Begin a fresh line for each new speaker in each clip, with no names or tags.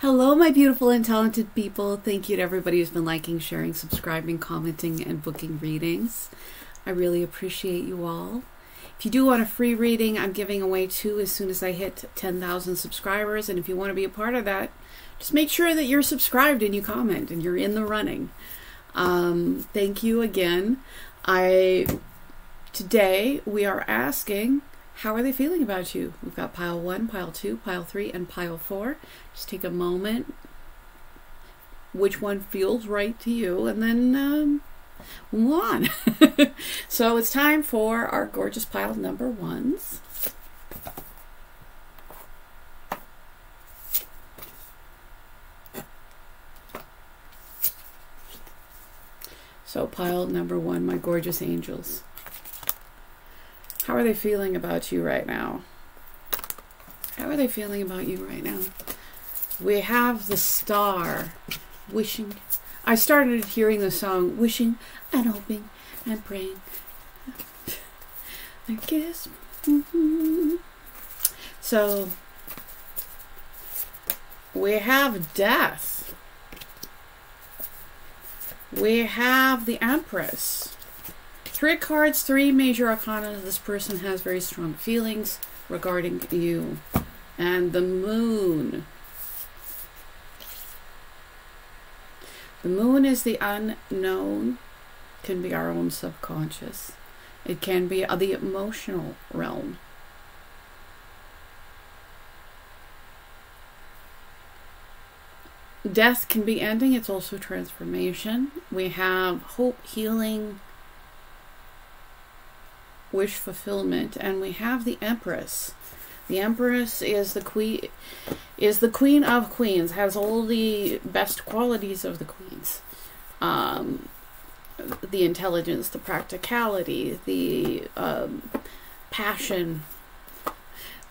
Hello, my beautiful and talented people. Thank you to everybody who's been liking, sharing, subscribing, commenting, and booking readings. I really appreciate you all. If you do want a free reading, I'm giving away 2 as soon as I hit 10,000 subscribers. And if you want to be a part of that, just make sure that you're subscribed and you comment and you're in the running. Thank you again. Today we are asking, how are they feeling about you? We've got pile 1, pile 2, pile 3, and pile 4. Just take a moment, which one feels right to you, and then move on. So it's time for our gorgeous pile number 1s. So pile number 1, my gorgeous angels. How are they feeling about you right now? How are they feeling about you right now? We have the star, wishing. I started hearing the song, wishing and hoping and praying. I guess. So, we have death. We have the Empress. 3 cards, 3 major arcana. This person has very strong feelings regarding you. And the Moon. The Moon is the unknown. Can be our own subconscious. It can be the emotional realm. Death can be ending. It's also transformation. We have hope, healing, wish fulfillment, and we have the Empress. The Empress is the queen of queens, has all the best qualities of the queens. The intelligence, the practicality, the passion,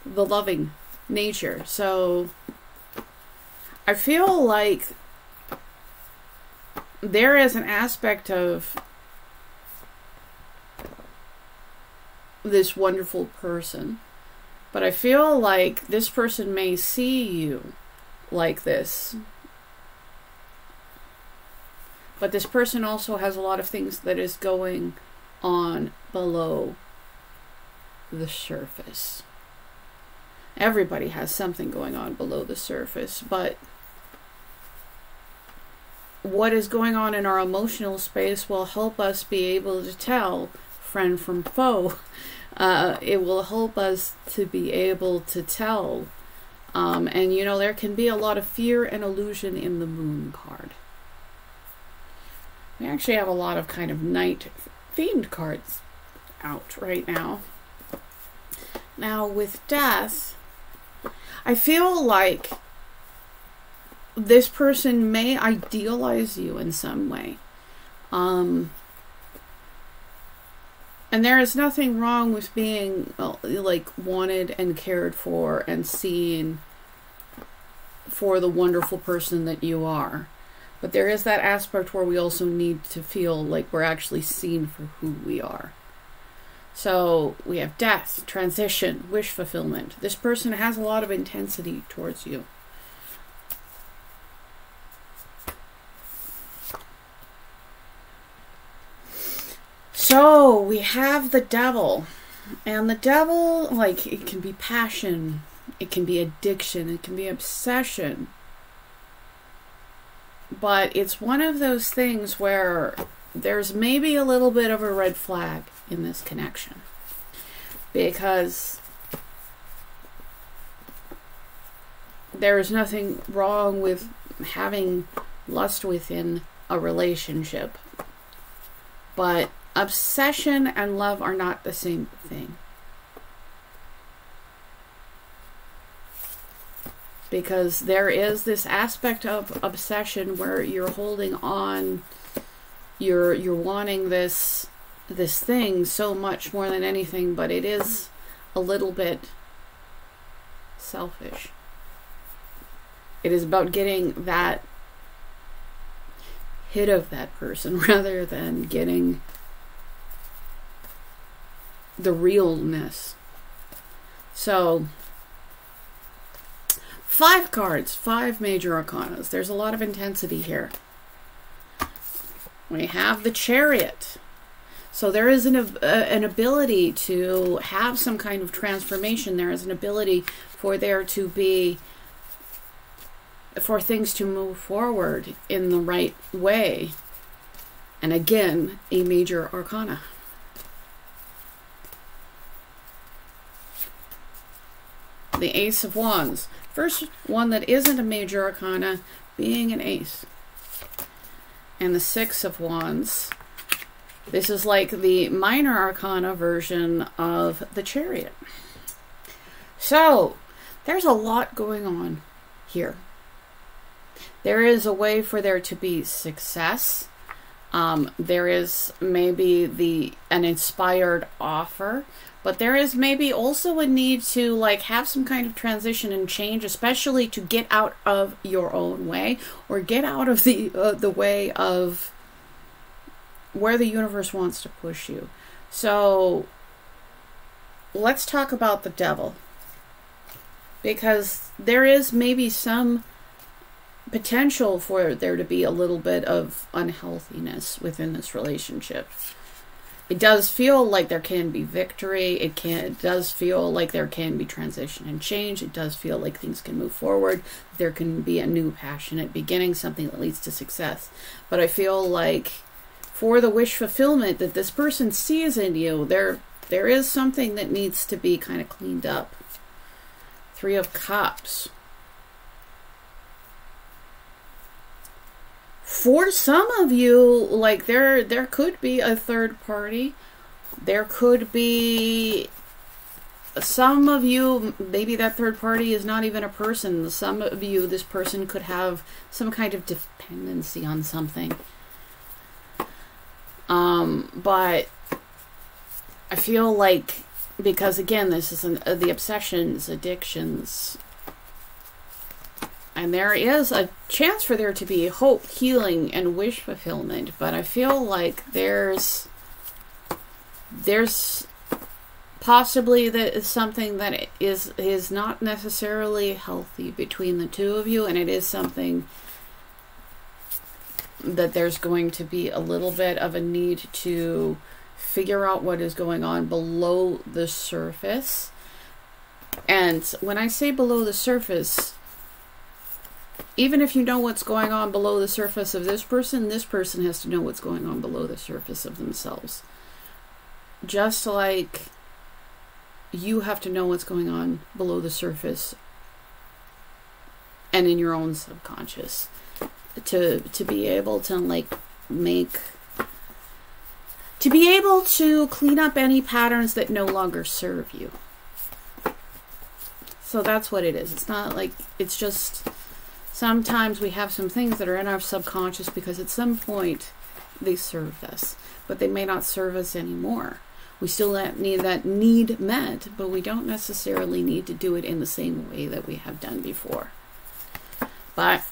the loving nature. So I feel like there is an aspect of this wonderful person, but I feel like this person may see you like this, but this person also has a lot of things that is going on below the surface. Everybody has something going on below the surface, but what is going on in our emotional space will help us be able to tell friend from foe. It will help us to be able to tell. And you know, there can be a lot of fear and illusion in the Moon card. We actually have a lot of kind of night themed cards out right now. Now with death, I feel like this person may idealize you in some way. And there is nothing wrong with being like wanted and cared for and seen for the wonderful person that you are. But there is that aspect where we also need to feel like we're actually seen for who we are. So we have death, transition, wish fulfillment. This person has a lot of intensity towards you. So we have the Devil, and the Devil, like, it can be passion, it can be addiction, it can be obsession, but it's one of those things where there's maybe a little bit of a red flag in this connection, because there is nothing wrong with having lust within a relationship, but obsession and love are not the same thing. Because there is this aspect of obsession where you're holding on, you're wanting this thing so much more than anything, but it is a little bit selfish. It is about getting that hit of that person rather than getting the realness. So 5 cards, 5 major arcanas. There's a lot of intensity here. We have the Chariot. So there is an ability to have some kind of transformation. There is an ability for there to be, for things to move forward in the right way. And again, a major arcana. The Ace of Wands. First one that isn't a major arcana being an ace. And the Six of Wands. This is like the minor arcana version of the Chariot. So, there's a lot going on here. There is a way for there to be success. There is maybe an inspired offer, but there is maybe also a need to like have some kind of transition and change, especially to get out of your own way or get out of the way of where the universe wants to push you. So let's talk about the Devil, because there is maybe some potential for there to be a little bit of unhealthiness within this relationship. It does feel like there can be victory. It does feel like there can be transition and change. It does feel like things can move forward. There can be a new passionate beginning, something that leads to success. But I feel like for the wish fulfillment that this person sees in you, there is something that needs to be kind of cleaned up. 3 of Cups. For some of you, like there could be a third party. There could be some of you, maybe that third party is not even a person. Some of you, this person could have some kind of dependency on something. But I feel like, because again, this is the obsessions, addictions, and there is a chance for there to be hope, healing, and wish fulfillment. But I feel like there's possibly something that is not necessarily healthy between the two of you, and it is something that there's going to be a little bit of a need to figure out what is going on below the surface. And when I say below the surface, even if you know what's going on below the surface of this person has to know what's going on below the surface of themselves. Just like you have to know what's going on below the surface and in your own subconscious to be able to to be able to clean up any patterns that no longer serve you. So that's what it is. It's not like, it's just sometimes we have some things that are in our subconscious because at some point they served us, but they may not serve us anymore. We still need that need met, but we don't necessarily need to do it in the same way that we have done before. But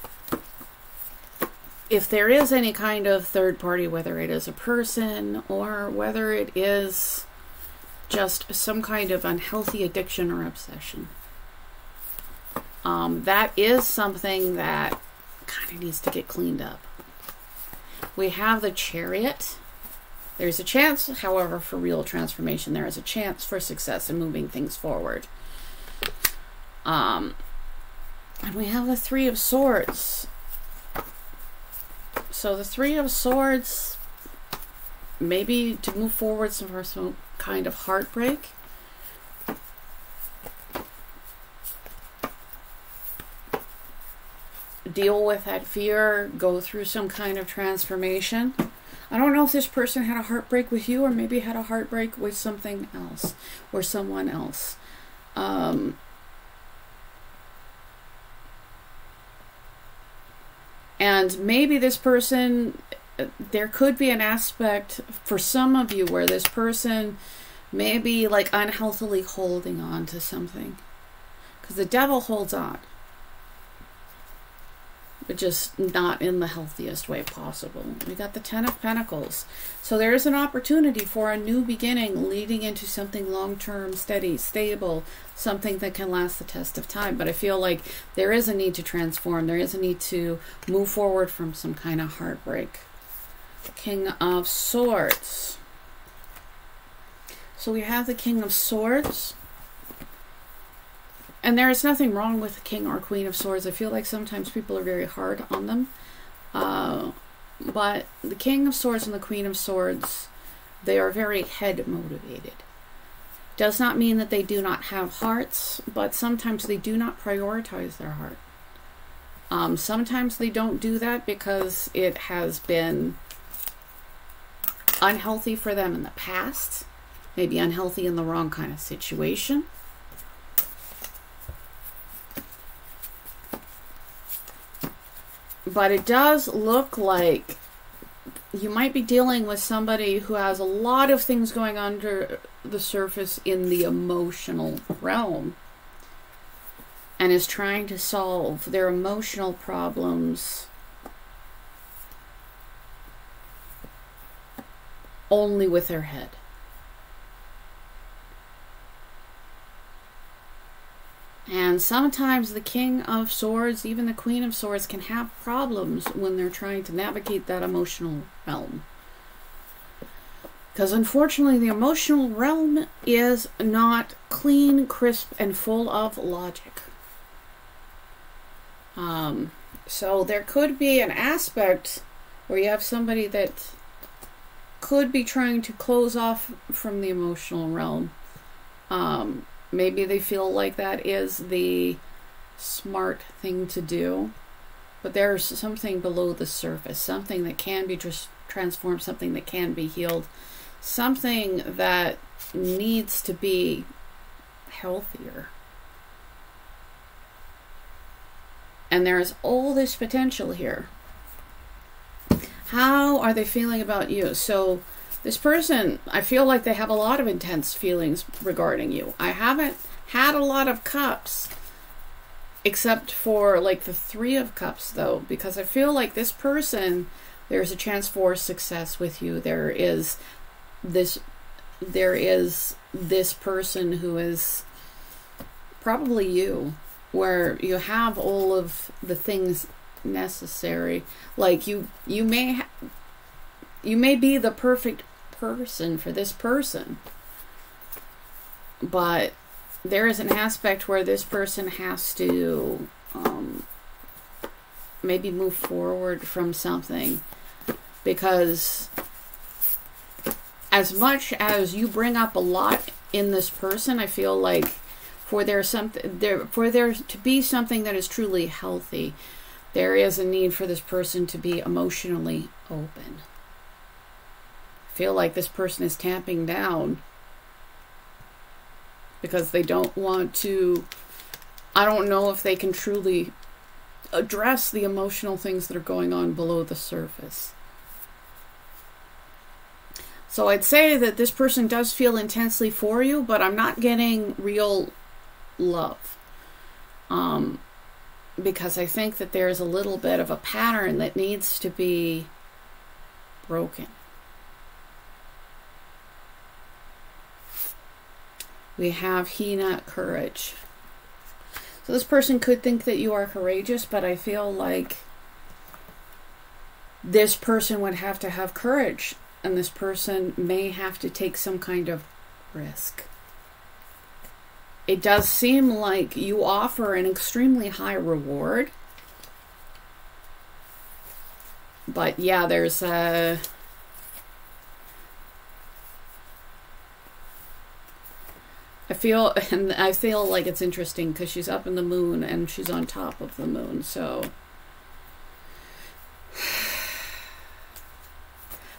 if there is any kind of third party, whether it is a person or whether it is just some kind of unhealthy addiction or obsession, that is something that kind of needs to get cleaned up. We have the Chariot. There's a chance, however, for real transformation. There is a chance for success in moving things forward. And we have the 3 of Swords. So the 3 of Swords, maybe to move forward for some kind of heartbreak. Deal with that fear, go through some kind of transformation. I don't know if this person had a heartbreak with you or maybe had a heartbreak with something else or someone else. And maybe this person, there could be an aspect for some of you where this person may be like unhealthily holding on to something. Because the Devil holds on. but just not in the healthiest way possible. We got the Ten of Pentacles. So there is an opportunity for a new beginning leading into something long-term, steady, stable, something that can last the test of time. But I feel like there is a need to transform. There is a need to move forward from some kind of heartbreak. King of Swords. So we have the King of Swords. And there is nothing wrong with the King or Queen of Swords. I feel like sometimes people are very hard on them. But the King of Swords and the Queen of Swords, they are very head motivated. Does not mean that they do not have hearts, but sometimes they do not prioritize their heart. Sometimes they don't do that because it has been unhealthy for them in the past. Maybe unhealthy in the wrong kind of situation. But it does look like you might be dealing with somebody who has a lot of things going under the surface in the emotional realm and is trying to solve their emotional problems only with their head. And sometimes the King of Swords, even the Queen of Swords, can have problems when they're trying to navigate that emotional realm. Because unfortunately, the emotional realm is not clean, crisp, and full of logic. So there could be an aspect where you have somebody that could be trying to close off from the emotional realm. Maybe they feel like that is the smart thing to do. But there's something below the surface. Something that can be just transformed. Something that can be healed. Something that needs to be healthier. And there's all this potential here. How are they feeling about you? So this person, I feel like they have a lot of intense feelings regarding you. I haven't had a lot of cups, except for like the Three of Cups though, because I feel like this person, there's a chance for success with you. There is this person who is probably you, where you have all of the things necessary. Like you may be the perfect person for this person, but there is an aspect where this person has to maybe move forward from something, because as much as you bring up a lot in this person, I feel like for there to be something that is truly healthy, there is a need for this person to be emotionally open. I feel like this person is tamping down because they don't want to, I don't know if they can truly address the emotional things that are going on below the surface. So I'd say that this person does feel intensely for you, but I'm not getting real love. Because I think that there's a little bit of a pattern that needs to be broken. We have he not courage. So this person could think that you are courageous, but I feel like this person would have to have courage, and this person may have to take some kind of risk. It does seem like you offer an extremely high reward. But yeah, there's a... I feel like it's interesting because she's up in the moon and she's on top of the moon, so...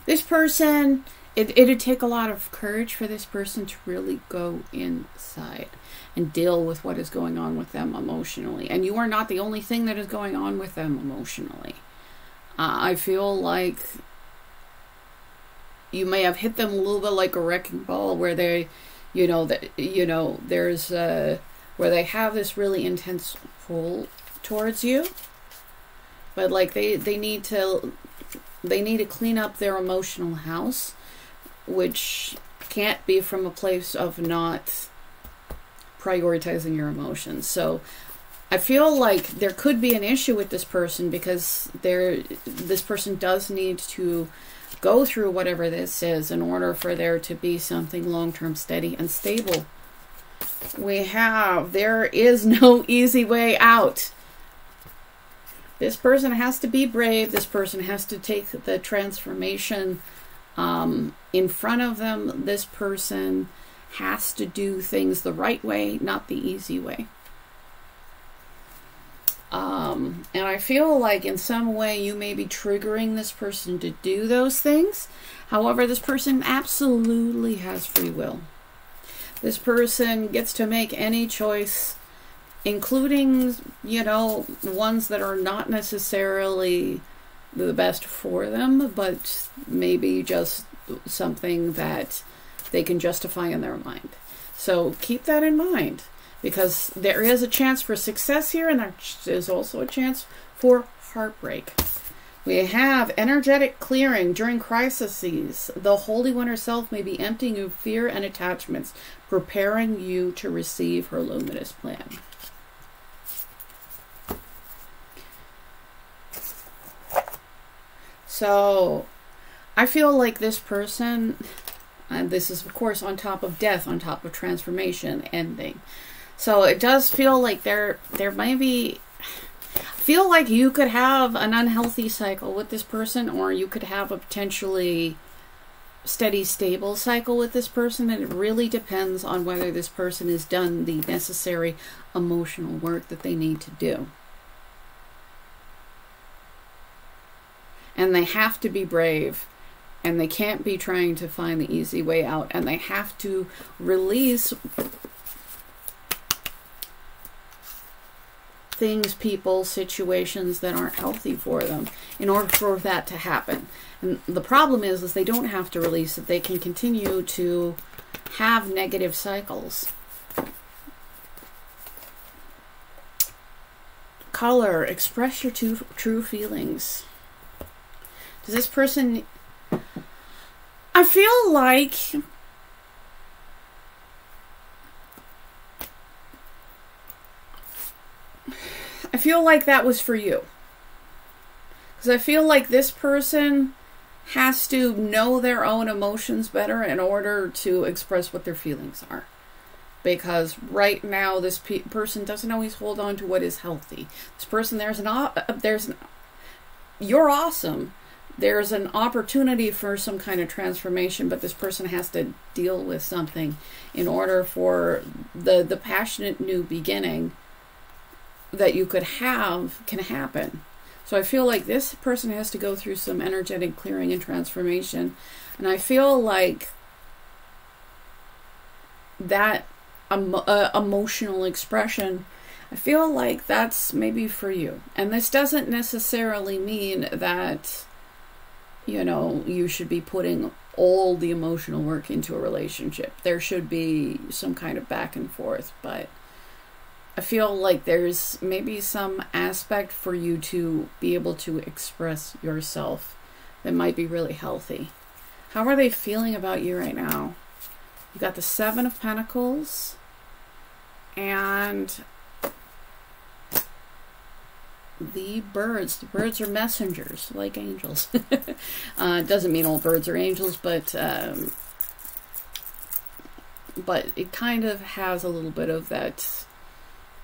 This person, it'd take a lot of courage for this person to really go inside and deal with what is going on with them emotionally. And you are not the only thing that is going on with them emotionally. I feel like you may have hit them a little bit like a wrecking ball, where they, there's where they have this really intense pull towards you, but like they need to clean up their emotional house, which can't be from a place of not prioritizing your emotions. So I feel like there could be an issue with this person, because this person does need to go through whatever this is in order for there to be something long-term, steady, and stable. There is no easy way out. This person has to be brave. This person has to take the transformation in front of them. This person has to do things the right way, not the easy way. And I feel like in some way you may be triggering this person to do those things. However, this person absolutely has free will. This person gets to make any choice, including, you know, ones that are not necessarily the best for them, but maybe just something that they can justify in their mind. So keep that in mind, because there is a chance for success here, and there is also a chance for heartbreak. We have energetic clearing during crises. The Holy One herself may be emptying you of fear and attachments, preparing you to receive her luminous plan. So I feel like this person, and this is of course on top of death, on top of transformation, ending. So it does feel like there may be, feel like you could have an unhealthy cycle with this person, or you could have a potentially steady, stable cycle with this person. And it really depends on whether this person has done the necessary emotional work that they need to do. And they have to be brave, and they can't be trying to find the easy way out, and they have to release things, people, situations that aren't healthy for them in order for that to happen. And the problem is they don't have to release it. They can continue to have negative cycles. Color, express your true feelings. Does this person... I feel like... that was for you. Because I feel like this person has to know their own emotions better in order to express what their feelings are. Because right now this person doesn't always hold on to what is healthy. This person, you're awesome. There's an opportunity for some kind of transformation, but this person has to deal with something in order for the passionate new beginning that you could have can happen. So I feel like this person has to go through some energetic clearing and transformation. And I feel like that emotional expression, I feel like that's maybe for you. And this doesn't necessarily mean that, you know, you should be putting all the emotional work into a relationship. There should be some kind of back and forth, but I feel like there's maybe some aspect for you to be able to express yourself that might be really healthy. How are they feeling about you right now? You got the Seven of Pentacles and the birds. The birds are messengers, like angels. Doesn't mean all birds are angels, but it kind of has a little bit of that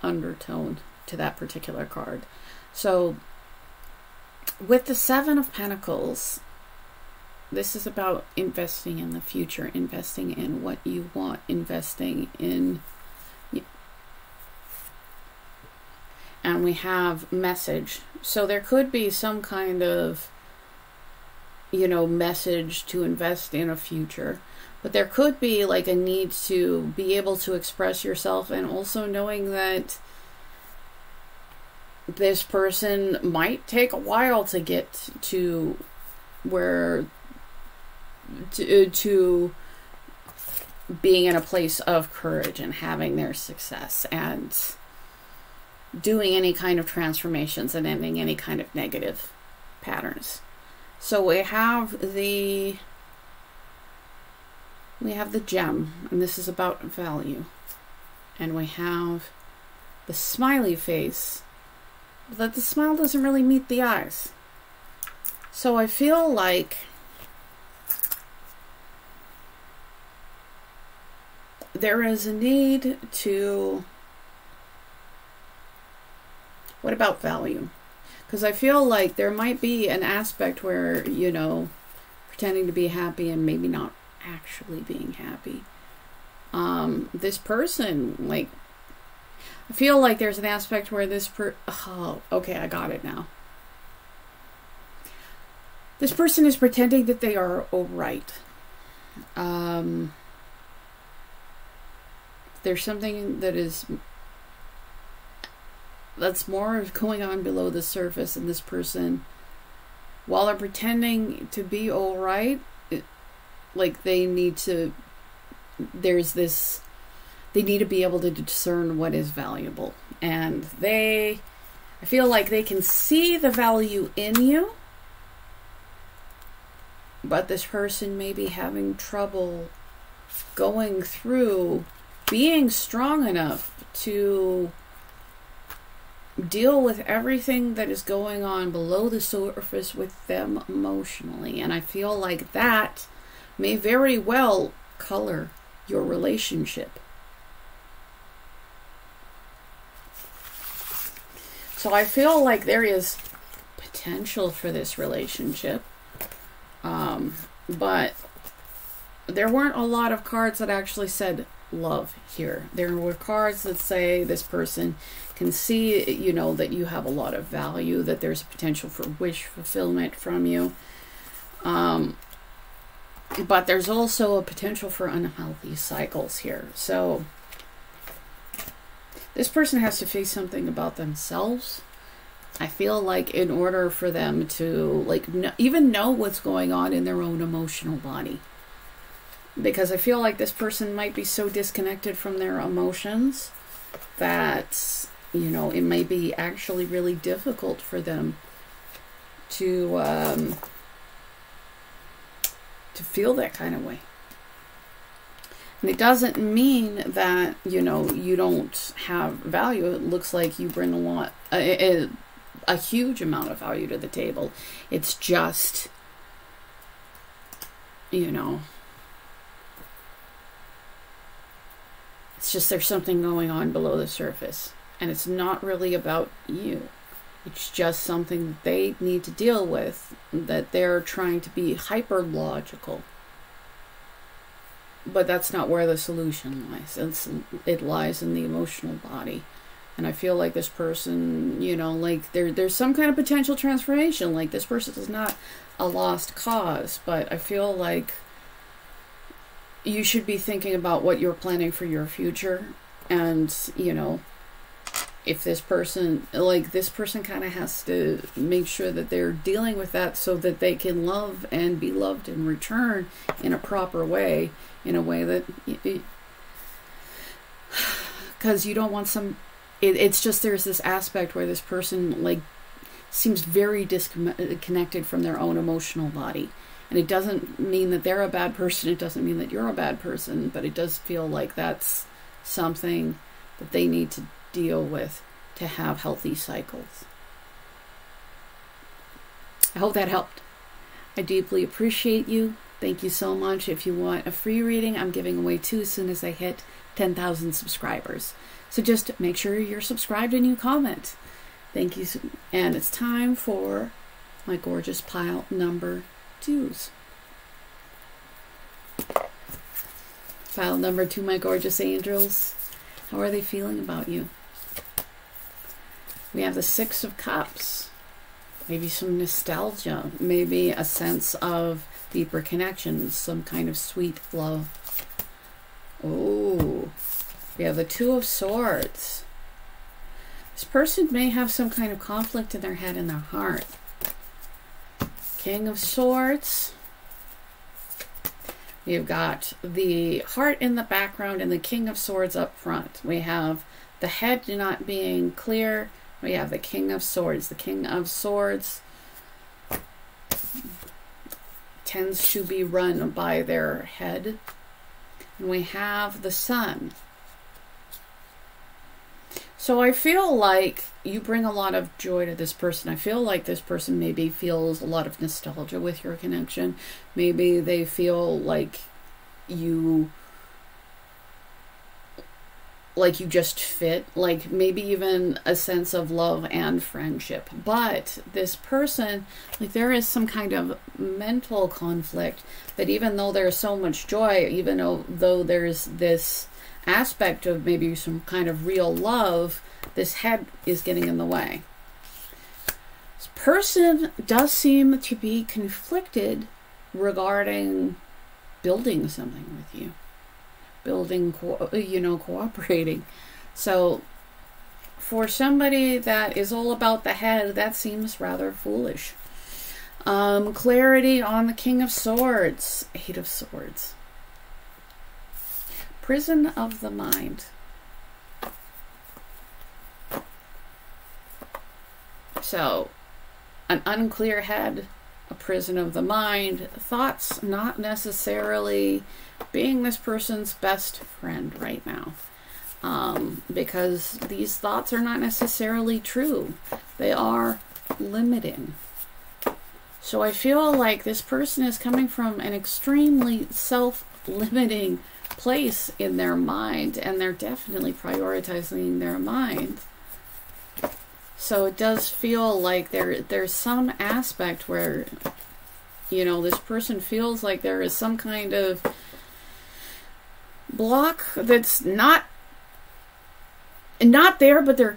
undertone to that particular card. So with the Seven of Pentacles, this is about investing in the future, investing in what you want, investing in, and we have message. So there could be some kind of, you know, message to invest in a future. But there could be like a need to be able to express yourself, and also knowing that this person might take a while to get to where, to being in a place of courage and having their success. And doing any kind of transformations and ending any kind of negative patterns. So we have the gem, and this is about value. And we have the smiley face, but the smile doesn't really meet the eyes. So I feel like there is a need to... What about value? Because I feel like there might be an aspect where, you know, pretending to be happy and maybe not actually being happy. This person, like, I feel like there's an aspect where oh, okay, I got it now. This person is pretending that they are all right. There's something that's more going on below the surface, and this person, while they're pretending to be all right, like they need to be able to discern what is valuable. And I feel like they can see the value in you, but this person may be having trouble going through being strong enough to deal with everything that is going on below the surface with them emotionally. And I feel like that may very well color your relationship. So I feel like there is potential for this relationship, but there weren't a lot of cards that actually said love here. There were cards that say this person can see, you know, that you have a lot of value, that there's a potential for wish fulfillment from you. But there's also a potential for unhealthy cycles here. So this person has to face something about themselves. I feel like in order for them to even know what's going on in their own emotional body. Because I feel like this person might be so disconnected from their emotions that, you know, it may be actually really difficult for them to feel that kind of way. And it doesn't mean that, you know, you don't have value. It looks like you bring a huge amount of value to the table. It's just, you know, it's just there's something going on below the surface. And it's not really about you. It's just something that they need to deal with, that they're trying to be hyper logical. But that's not where the solution lies. It lies in the emotional body. And I feel like this person, you know, like there's some kind of potential transformation. Like this person is not a lost cause, but I feel like you should be thinking about what you're planning for your future. And, you know, if this person, kind of has to make sure that they're dealing with that so that they can love and be loved in return in a proper way, in a way that, because you don't want it's just there's this aspect where this person, like, seems very disconnected from their own emotional body. And it doesn't mean that they're a bad person. It doesn't mean that you're a bad person. But it does feel like that's something that they need to deal with to have healthy cycles. I hope that helped. I deeply appreciate you. Thank you so much. If you want a free reading, I'm giving away 2 as soon as I hit 10,000 subscribers. So just make sure you're subscribed and you comment. Thank you. And it's time for my gorgeous pile number 2s. Pile number 2, my gorgeous angels. How are they feeling about you? We have the 6 of Cups. Maybe some nostalgia. Maybe a sense of deeper connections. Some kind of sweet love. Oh. We have the 2 of Swords. This person may have some kind of conflict in their head and their heart. King of Swords. We've got the heart in the background and the King of Swords up front. We have the head not being clear. We have the King of Swords. The King of Swords tends to be run by their head. And we have the Sun. So I feel like you bring a lot of joy to this person. I feel like this person maybe feels a lot of nostalgia with your connection. Maybe they feel like you just fit, like maybe even a sense of love and friendship. But this person, like there is some kind of mental conflict that even though there's so much joy, even though there's this aspect of maybe some kind of real love, this head is getting in the way. This person does seem to be conflicted regarding building something with you. Building, cooperating. So for somebody that is all about the head, that seems rather foolish. Clarity on the King of Swords. Eight of Swords. Prison of the mind. So, an unclear head, a prison of the mind, thoughts not necessarily being this person's best friend right now. Because these thoughts are not necessarily true. They are limiting. So I feel like this person is coming from an extremely self-limiting place in their mind, and they're definitely prioritizing their mind. So it does feel like there's some aspect where, this person feels like there is some kind of block that's not there, but they're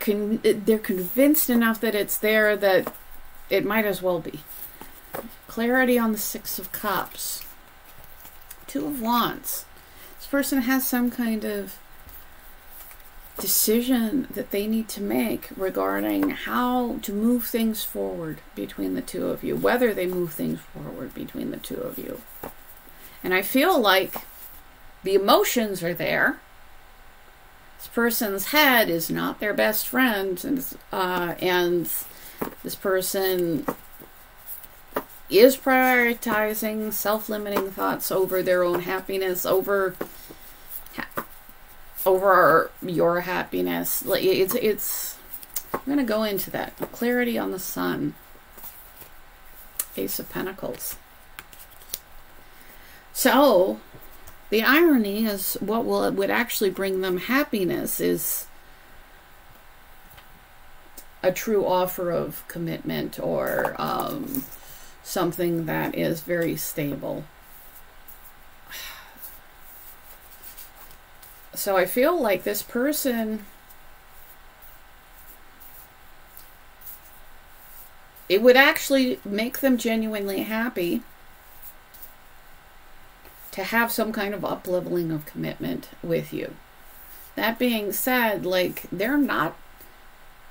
convinced enough that it's there that it might as well be. Clarity on the Six of Cups. Two of Wands. This person has some kind of decision that they need to make regarding how to move things forward between the two of you, whether they move things forward between the two of you. And I feel like the emotions are there. This person's head is not their best friend, and this person is prioritizing self-limiting thoughts over their own happiness, over your happiness. It's I'm going to go into that. Clarity on the Sun. Ace of Pentacles. So the irony is what would actually bring them happiness is a true offer of commitment, or something that is very stable. So I feel like this person, it would actually make them genuinely happy to have some kind of up-leveling of commitment with you. That being said, like, they're not,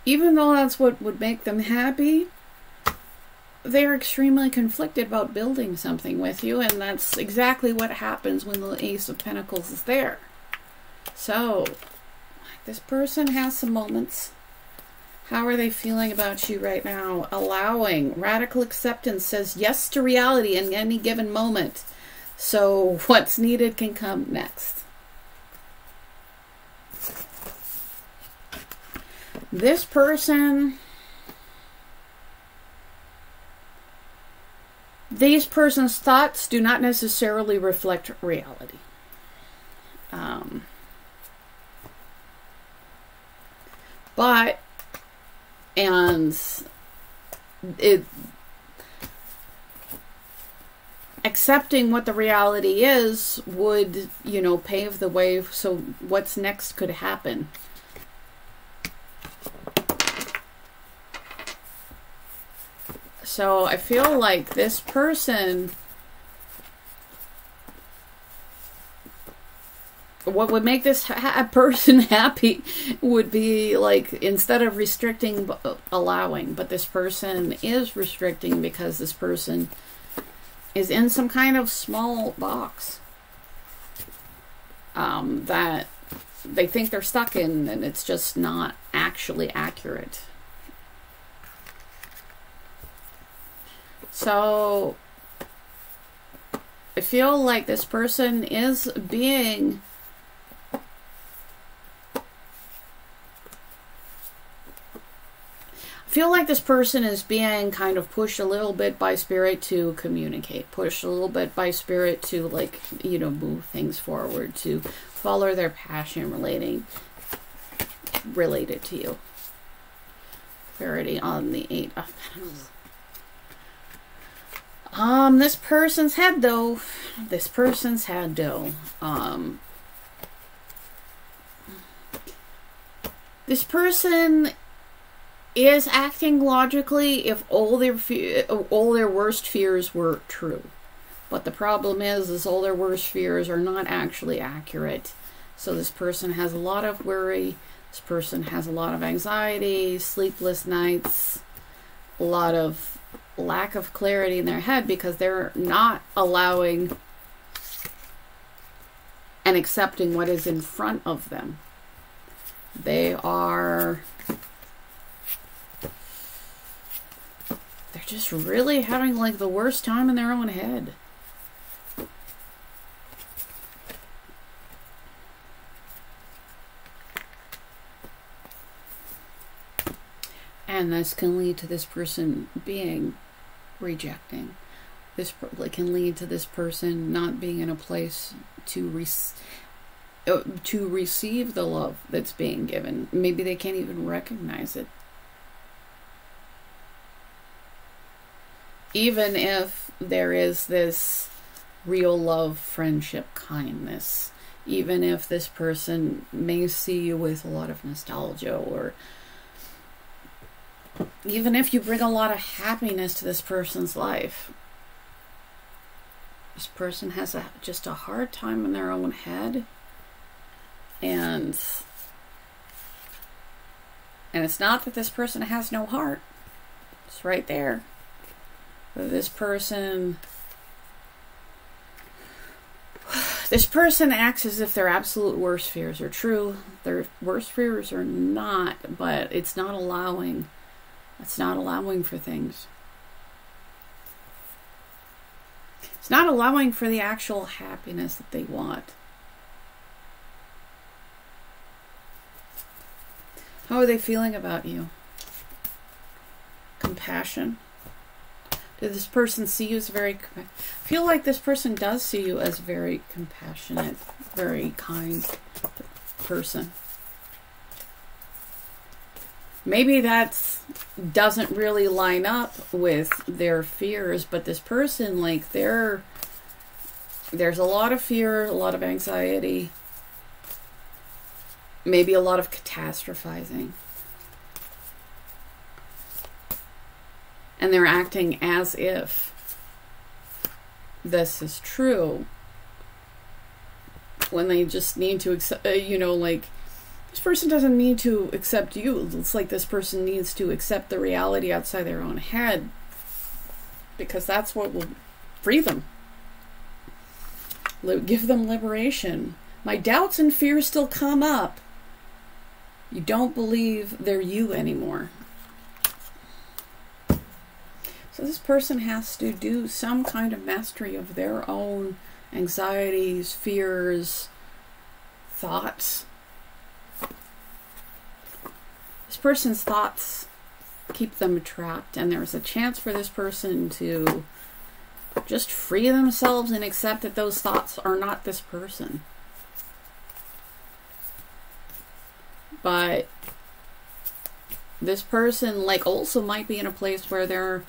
even though that's what would make them happy, they're extremely conflicted about building something with you, and that's exactly what happens when the Ace of Pentacles is there. So, this person has some moments. How are they feeling about you right now? Allowing. Radical acceptance says yes to reality in any given moment. So, what's needed can come next. This person, these person's thoughts do not necessarily reflect reality. Accepting what the reality is would, pave the way so what's next could happen. So I feel like this person, what would make this person happy would be, like, instead of restricting, allowing. But this person is restricting because this person is in some kind of small box that they think they're stuck in, and it's just not actually accurate. So I feel like this person is being kind of pushed a little bit by spirit to communicate, pushed a little bit by spirit to, like, you know, move things forward, to follow their passion related to you. Clarity on the 8 of Pentacles. This person's head though. This person's head though. This person is acting logically if all their worst fears were true. But the problem is all their worst fears are not actually accurate. So this person has a lot of worry. This person has a lot of anxiety, sleepless nights, a lot of lack of clarity in their head because they're not allowing and accepting what is in front of them. They're just really having like the worst time in their own head. And this can lead to this person being rejecting. This can lead to this person not being in a place to receive the love that's being given. Maybe they can't even recognize it. Even if there is this real love, friendship, kindness, even if this person may see you with a lot of nostalgia, or even if you bring a lot of happiness to this person's life, this person has just a hard time in their own head. And it's not that this person has no heart. It's right there. But this person acts as if their absolute worst fears are true. Their worst fears are not, but it's not allowing. It's not allowing for things. It's not allowing for the actual happiness that they want. How are they feeling about you? Compassion. Does this person see you as I feel like this person does see you as very compassionate, very kind person. Maybe that doesn't really line up with their fears, but this person, like, there's a lot of fear, a lot of anxiety, maybe a lot of catastrophizing. And they're acting as if this is true, when they just need to accept, you know, like, this person doesn't need to accept you. It's like this person needs to accept the reality outside their own head, because that's what will free them. Give them liberation. My doubts and fears still come up. You don't believe they're you anymore. So this person has to do some kind of mastery of their own anxieties, fears, thoughts. This person's thoughts keep them trapped, and there's a chance for this person to just free themselves and accept that those thoughts are not this person. But this person, like, also might be in a place where they're,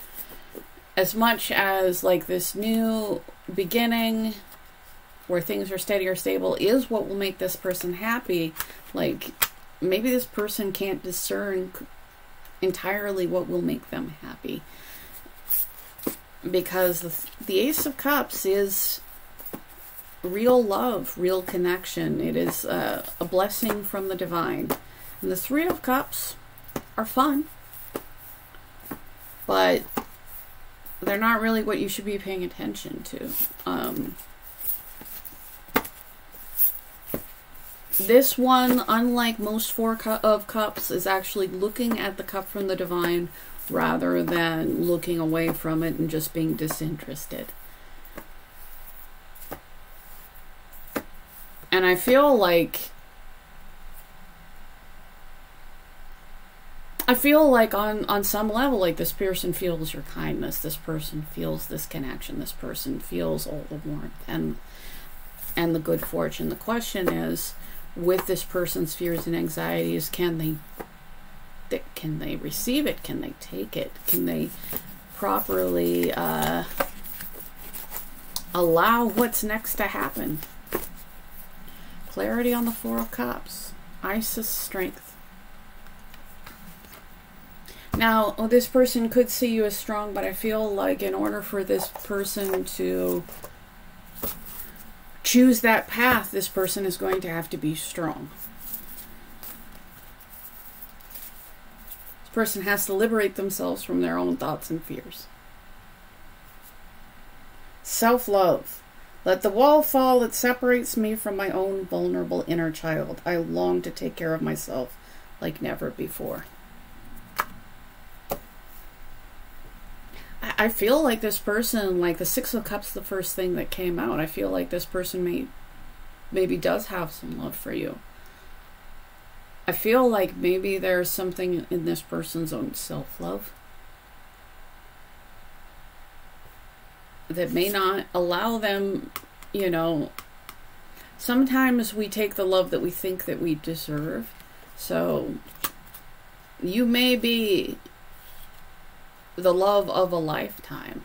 as much as, like, this new beginning where things are steady or stable is what will make this person happy, like, maybe this person can't discern entirely what will make them happy. Because the Ace of Cups is real love, real connection. It is a blessing from the divine. And the Three of Cups are fun, but they're not really what you should be paying attention to. This one, unlike most Four of Cups, is actually looking at the cup from the divine rather than looking away from it and just being disinterested. And I feel like on some level, like, this person feels your kindness, this person feels this connection, this person feels all the warmth and the good fortune. The question is, with this person's fears and anxieties, can they receive it? Can they take it? Can they properly allow what's next to happen? Clarity on the Four of Cups. Isis, strength. Now, this person could see you as strong, but I feel like in order for this person to choose that path, this person is going to have to be strong. This person has to liberate themselves from their own thoughts and fears. Self-love. Let the wall fall that separates me from my own vulnerable inner child. I long to take care of myself like never before. I feel like this person, like the Six of Cups, the first thing that came out, I feel like this person maybe does have some love for you. I feel like maybe there's something in this person's own self-love that may not allow them, you know, sometimes we take the love that we think that we deserve. So you may be the love of a lifetime,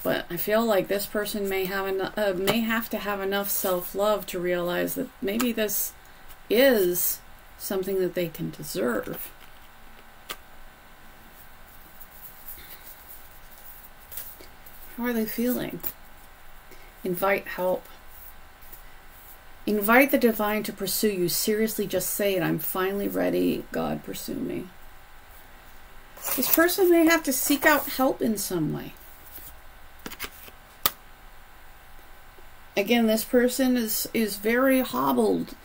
but I feel like this person may have to have enough self-love to realize that maybe this is something that they can deserve. How are they feeling? Invite help. Invite the divine to pursue you. Seriously, just say it. I'm finally ready. God, pursue me. This person may have to seek out help in some way. Again, this person is very hobbled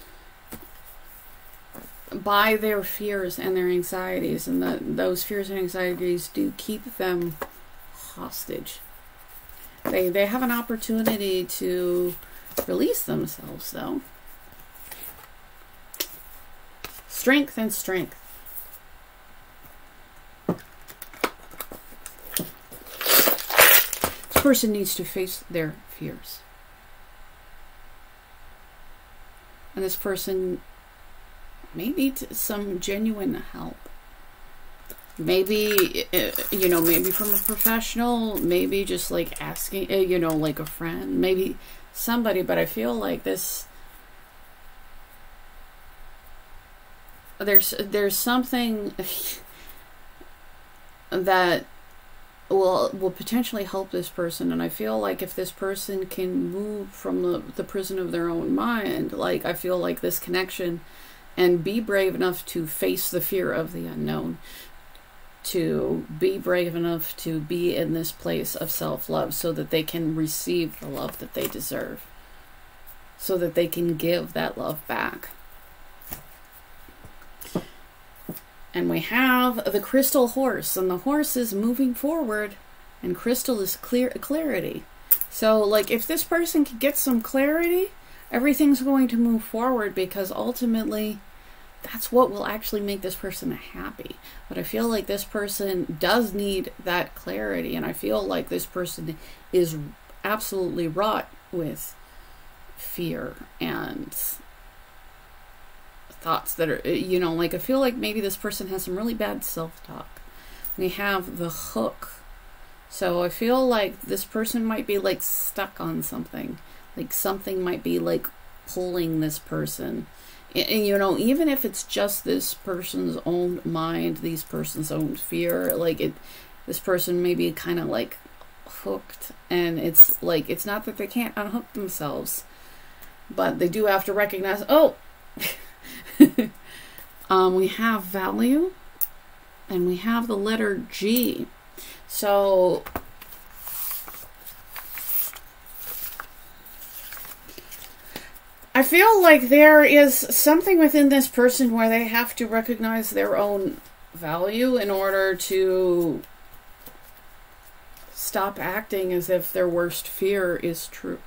by their fears and their anxieties, and those fears and anxieties do keep them hostage. They have an opportunity to release themselves, though. Strength and strength. This person needs to face their fears. And this person may need some genuine help. Maybe, you know, maybe from a professional, maybe just like asking, you know, like a friend, maybe somebody, but I feel like this, there's something that will potentially help this person. And I feel like if this person can move from the prison of their own mind, like, I feel like this connection, and be brave enough to face the fear of the unknown, to be brave enough to be in this place of self-love so that they can receive the love that they deserve, so that they can give that love back. And we have the crystal horse, and the horse is moving forward, and crystal is clarity. So, like, if this person can get some clarity, everything's going to move forward, because ultimately that's what will actually make this person happy. But I feel like this person does need that clarity, and I feel like this person is absolutely wrought with fear and thoughts that are, you know, like, I feel like maybe this person has some really bad self-talk. We have the hook. So I feel like this person might be like stuck on something. Like something might be like pulling this person. And, you know, even if it's just this person's own mind, this person's own fear, like this person may be kind of like hooked, and it's like, it's not that they can't unhook themselves, but they do have to recognize, oh, we have value, and we have the letter G. So I feel like there is something within this person where they have to recognize their own value in order to stop acting as if their worst fear is true.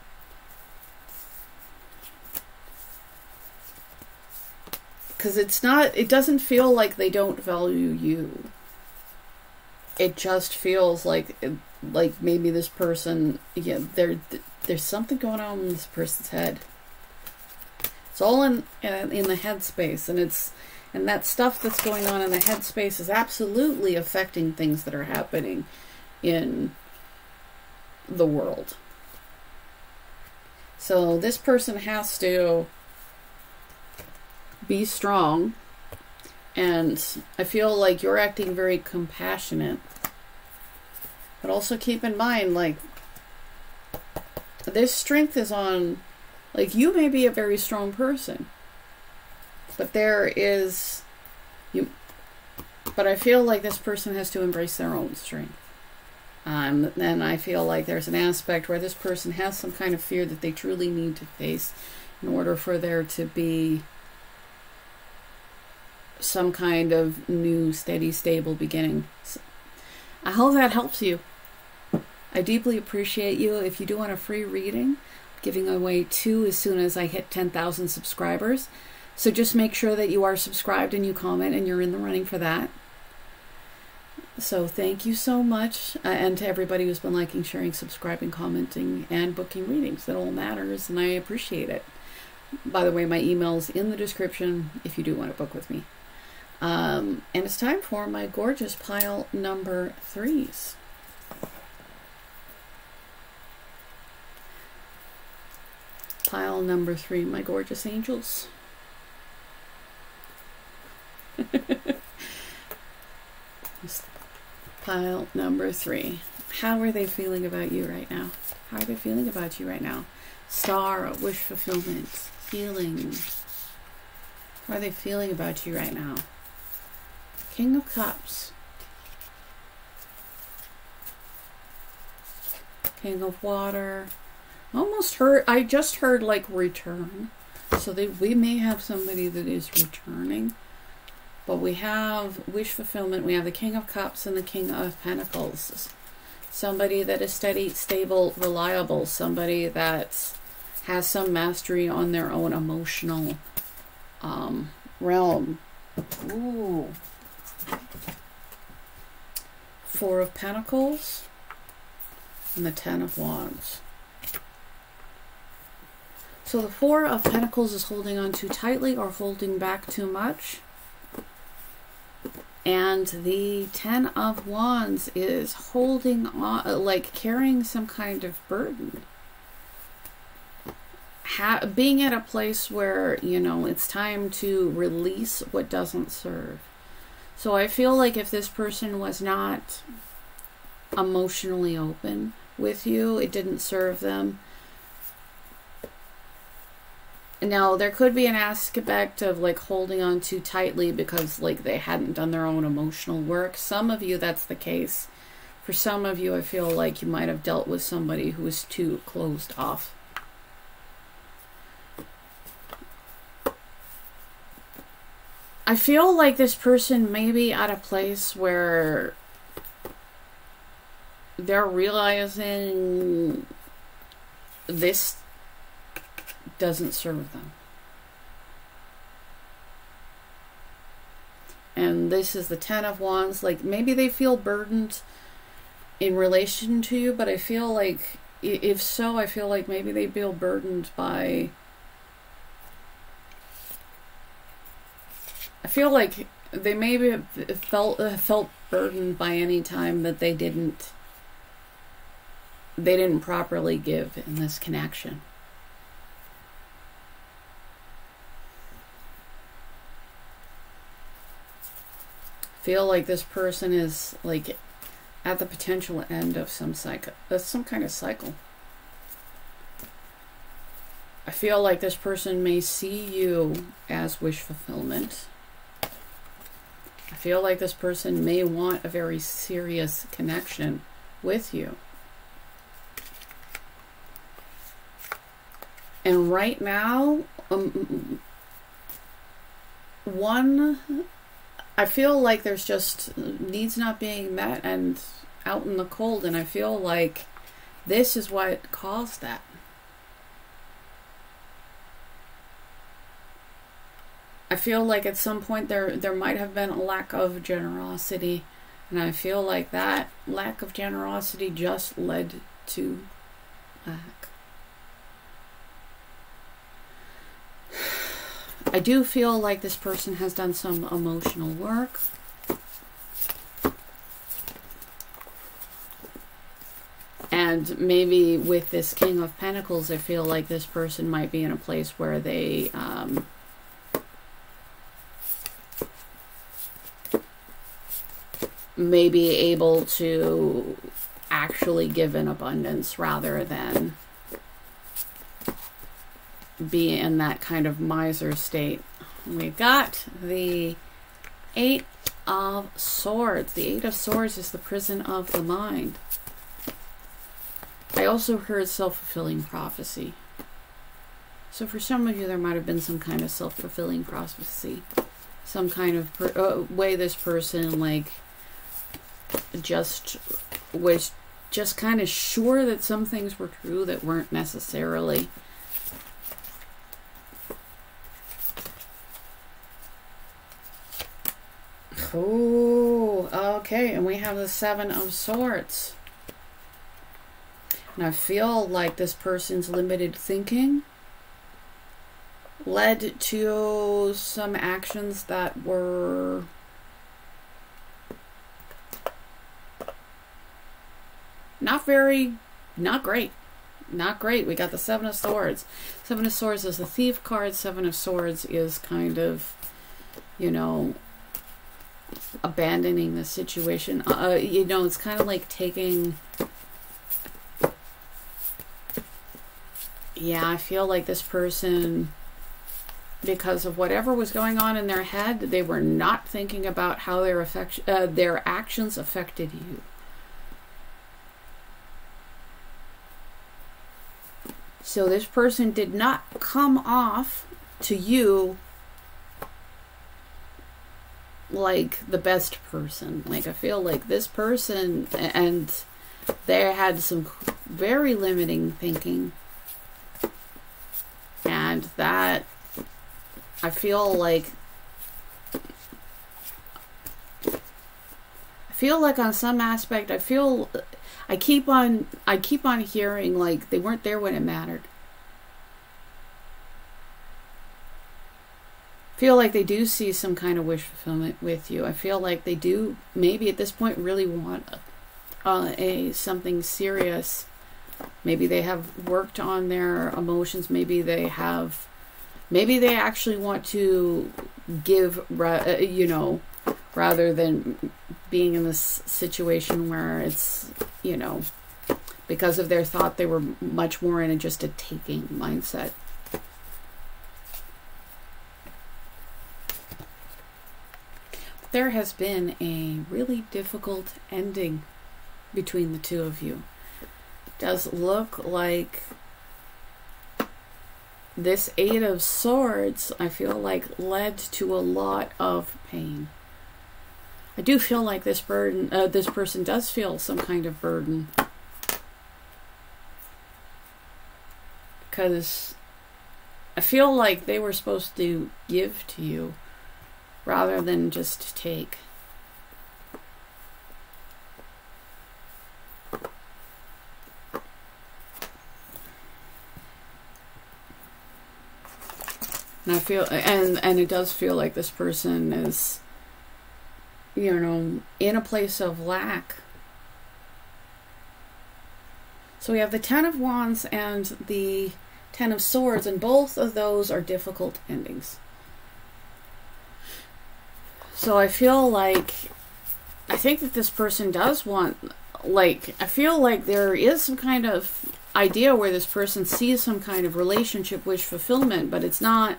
Because it doesn't feel like they don't value you. It just feels like maybe this person, yeah, there's something going on in this person's head. It's all in the headspace, and that stuff that's going on in the headspace is absolutely affecting things that are happening in the world. So this person has to be strong, and I feel like you're acting very compassionate, but also keep in mind, like, this strength is on, like, you may be a very strong person, but but I feel like this person has to embrace their own strength. Then I feel like there's an aspect where this person has some kind of fear that they truly need to face in order for there to be some kind of new, steady, stable beginning. So I hope that helps you. I deeply appreciate you. If you do want a free reading, I'm giving away 2 as soon as I hit 10,000 subscribers. So just make sure that you are subscribed and you comment and you're in the running for that. So thank you so much. And to everybody who's been liking, sharing, subscribing, commenting, and booking readings. It all matters, and I appreciate it. By the way, my email's in the description if you do want to book with me. And it's time for my gorgeous pile number 3s. Pile number 3, my gorgeous angels. Pile number 3. How are they feeling about you right now? How are they feeling about you right now? Star, wish fulfillment, healing. How are they feeling about you right now? King of Cups. King of Water. I just heard like return. So we may have somebody that is returning. But we have wish fulfillment. We have the King of Cups and the King of Pentacles. Somebody that is steady, stable, reliable. Somebody that has some mastery on their own emotional realm. Ooh. 4 of Pentacles and the 10 of Wands. So the 4 of Pentacles is holding on too tightly or holding back too much. And the 10 of Wands is holding on, like carrying some kind of burden. Being at a place where, you know, it's time to release what doesn't serve. So I feel like if this person was not emotionally open with you, it didn't serve them. Now, there could be an aspect of like holding on too tightly because like they hadn't done their own emotional work. Some of you, that's the case. For some of you, I feel like you might have dealt with somebody who was too closed off. I feel like this person may be at a place where they're realizing this doesn't serve them. And this is the 10 of Wands. Like maybe they feel burdened in relation to you, but I feel like if so, I feel like maybe they feel burdened by, I feel like they maybe felt burdened by any time that they didn't properly give in this connection. Feel like this person is like at the potential end of some kind of cycle. I feel like this person may see you as wish fulfillment. I feel like this person may want a very serious connection with you. And right now, I feel like there's just needs not being met and out in the cold, and I feel like this is what caused that. I feel like at some point there might have been a lack of generosity, and I feel like that lack of generosity just led to lack. I do feel like this person has done some emotional work. And maybe with this King of Pentacles, I feel like this person might be in a place where they may be able to actually give in abundance rather than be in that kind of miser state. We've got the 8 of Swords. The 8 of Swords is the prison of the mind. I also heard self-fulfilling prophecy. So for some of you, there might have been some kind of self-fulfilling prophecy. Some kind of way this person, like, just was just kind of sure that some things were true that weren't necessarily. Oh, okay, and we have the 7 of Swords. And I feel like this person's limited thinking led to some actions that were not great. Not great. We got the 7 of Swords. 7 of Swords is the Thief card. 7 of Swords is kind of, you know, abandoning the situation. You know, it's kind of like taking... Yeah, I feel like this person, because of whatever was going on in their head, they were not thinking about how their actions affected you. So this person did not come off to you like the best person. Like, I feel like this person, and they had some very limiting thinking. And that, I feel like on some aspect, I keep on hearing like they weren't there when it mattered. I feel like they do see some kind of wish fulfillment with you. I feel like they do maybe at this point really want something serious. Maybe they have worked on their emotions. Maybe they actually want to give, you know, rather than being in this situation where it's, you know, because of their thought, they were much more in just a taking mindset. There has been a really difficult ending between the two of you. Does look like this 8 of Swords, I feel like, led to a lot of pain. I do feel like this person does feel some kind of burden, because I feel like they were supposed to give to you rather than just take. And I feel, and it does feel like this person is, you know, in a place of lack. So we have the 10 of Wands and the 10 of Swords, and both of those are difficult endings. So I feel like, I think that this person does want, like, I feel like there is some kind of idea where this person sees some kind of relationship wish fulfillment, but it's not.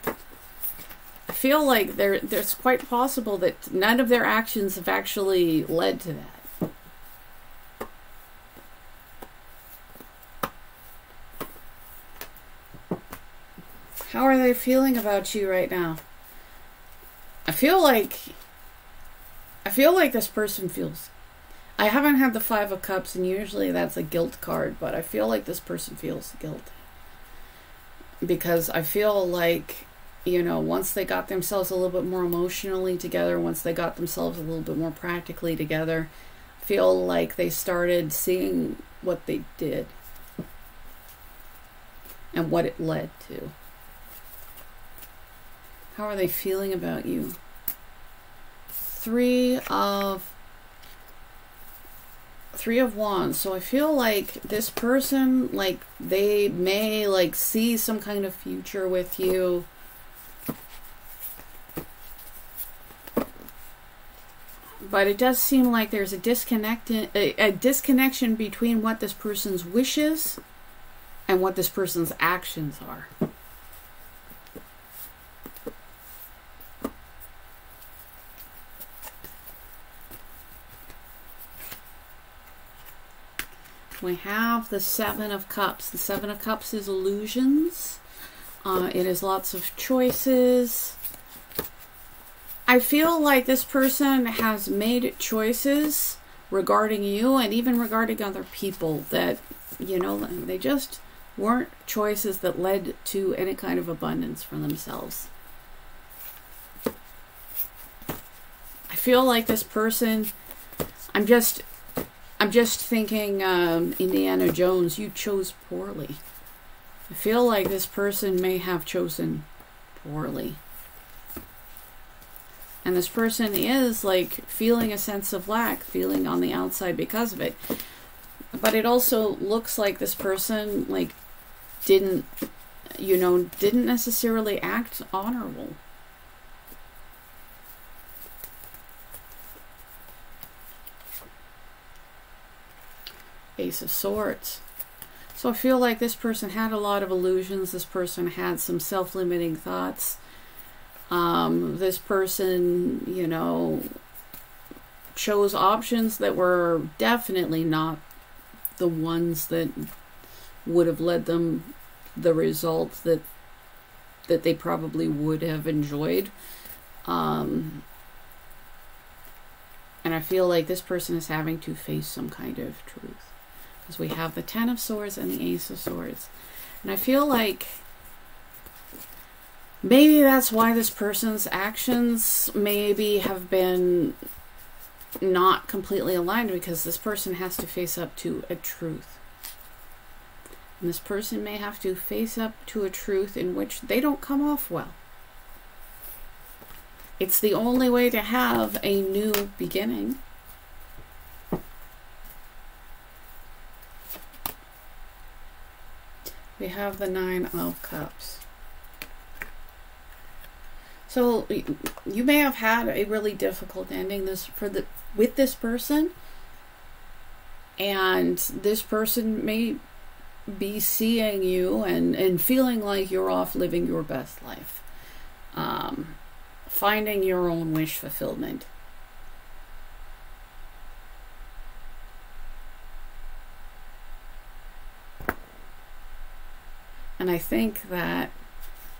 I feel like there's quite possible that none of their actions have actually led to that. How are they feeling about you right now? I feel like this person feels... I haven't had the Five of Cups, and usually that's a guilt card, but I feel like this person feels guilt. Because I feel like, you know, once they got themselves a little bit more emotionally together, once they got themselves a little bit more practically together, I feel like they started seeing what they did and what it led to. How are they feeling about you? Three of Wands. So I feel like this person, like, they may, like, see some kind of future with you. But it does seem like there's a disconnection between what this person's wishes and what this person's actions are. We have the Seven of Cups. The Seven of Cups is illusions. It is lots of choices. I feel like this person has made choices regarding you and even regarding other people that, you know, they just weren't choices that led to any kind of abundance for themselves. I feel like this person, I'm just thinking, Indiana Jones, you chose poorly. I feel like this person may have chosen poorly. And this person is, like, feeling a sense of lack, feeling on the outside because of it. But it also looks like this person, like, didn't necessarily act honorable. Ace of Swords. So I feel like this person had a lot of illusions. This person had some self-limiting thoughts. This person, you know, chose options that were definitely not the ones that would have led them the result that they probably would have enjoyed. And I feel like this person is having to face some kind of truth. Because we have the Ten of Swords and the Ace of Swords. And I feel like maybe that's why this person's actions maybe have been not completely aligned, because this person has to face up to a truth. And this person may have to face up to a truth in which they don't come off well. It's the only way to have a new beginning. We have the Nine of Cups. So you may have had a really difficult ending with this person, and this person may be seeing you and feeling like you're off living your best life, finding your own wish fulfillment. And I think that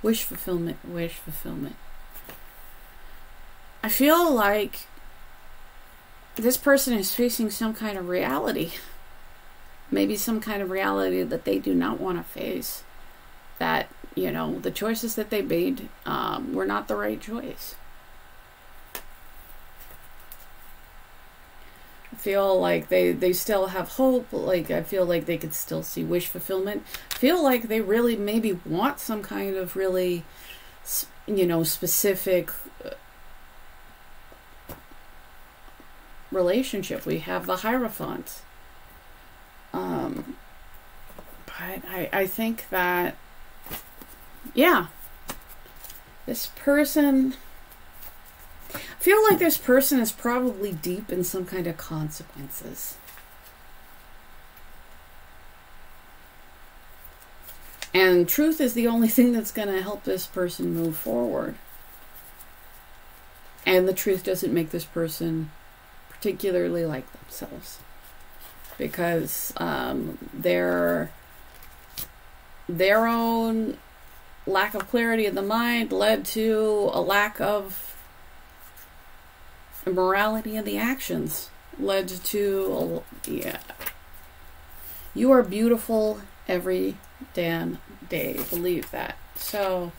wish fulfillment. I feel like this person is facing some kind of reality. Maybe some kind of reality that they do not want to face. That, you know, the choices that they made were not the right choice. I feel like they still have hope. Like, I feel like they could still see wish fulfillment. I feel like they really maybe want some kind of really, you know, specific relationship. We have the Hierophant. But I think that, yeah, this person, I feel like this person is probably deep in some kind of consequences. And truth is the only thing that's going to help this person move forward. And the truth doesn't make this person particularly like themselves. Because their own lack of clarity in the mind led to a lack of morality in the actions. Led to, yeah. You are beautiful every damn day. Believe that. So,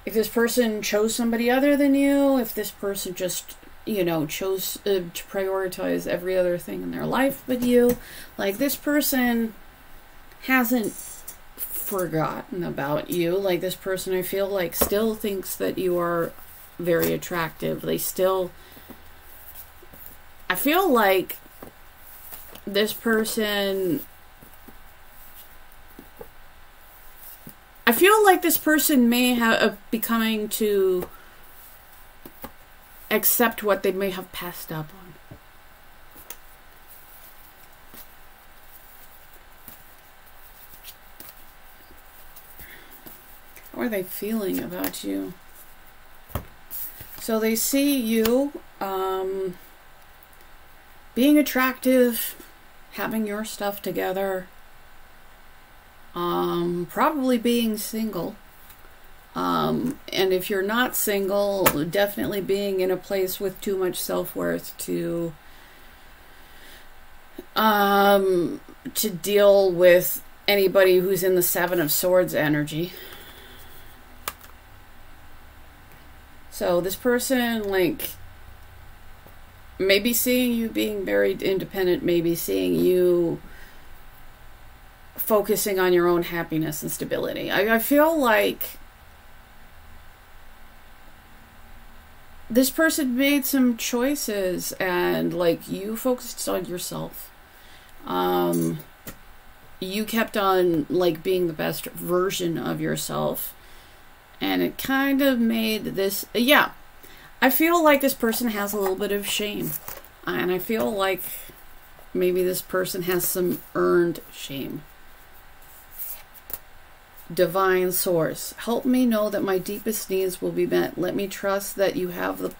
if this person chose somebody other than you, if this person just, you know, chose to prioritize every other thing in their life but you, like, this person hasn't forgotten about you. Like, this person, I feel like, still thinks that you are very attractive. They still, I feel like this person, I feel like this person may have be coming to accept what they may have passed up on. How are they feeling about you? So they see you being attractive, having your stuff together, probably being single. And if you're not single, definitely being in a place with too much self-worth to deal with anybody who's in the Seven of Swords energy. So this person, like, maybe seeing you being very independent, maybe seeing you focusing on your own happiness and stability. I feel like this person made some choices and, like, you focused on yourself. You kept on, like, being the best version of yourself. And it kind of made this, yeah, I feel like this person has a little bit of shame. And I feel like maybe this person has some earned shame. Divine Source, help me know that my deepest needs will be met. Let me trust that you have a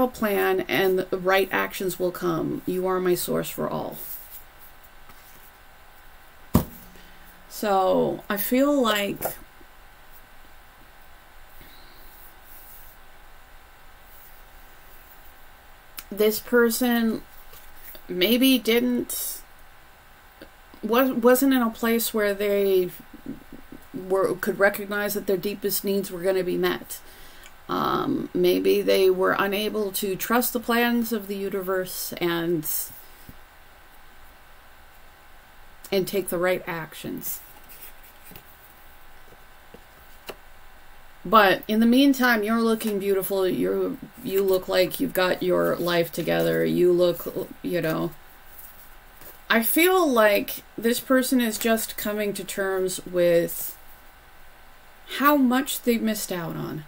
plan and the right actions will come. You are my source for all. So I feel like this person maybe wasn't in a place where they could recognize that their deepest needs were going to be met. Maybe they were unable to trust the plans of the universe and take the right actions. But in the meantime, you're looking beautiful. You look like you've got your life together. You look, you know, I feel like this person is just coming to terms with how much they missed out on.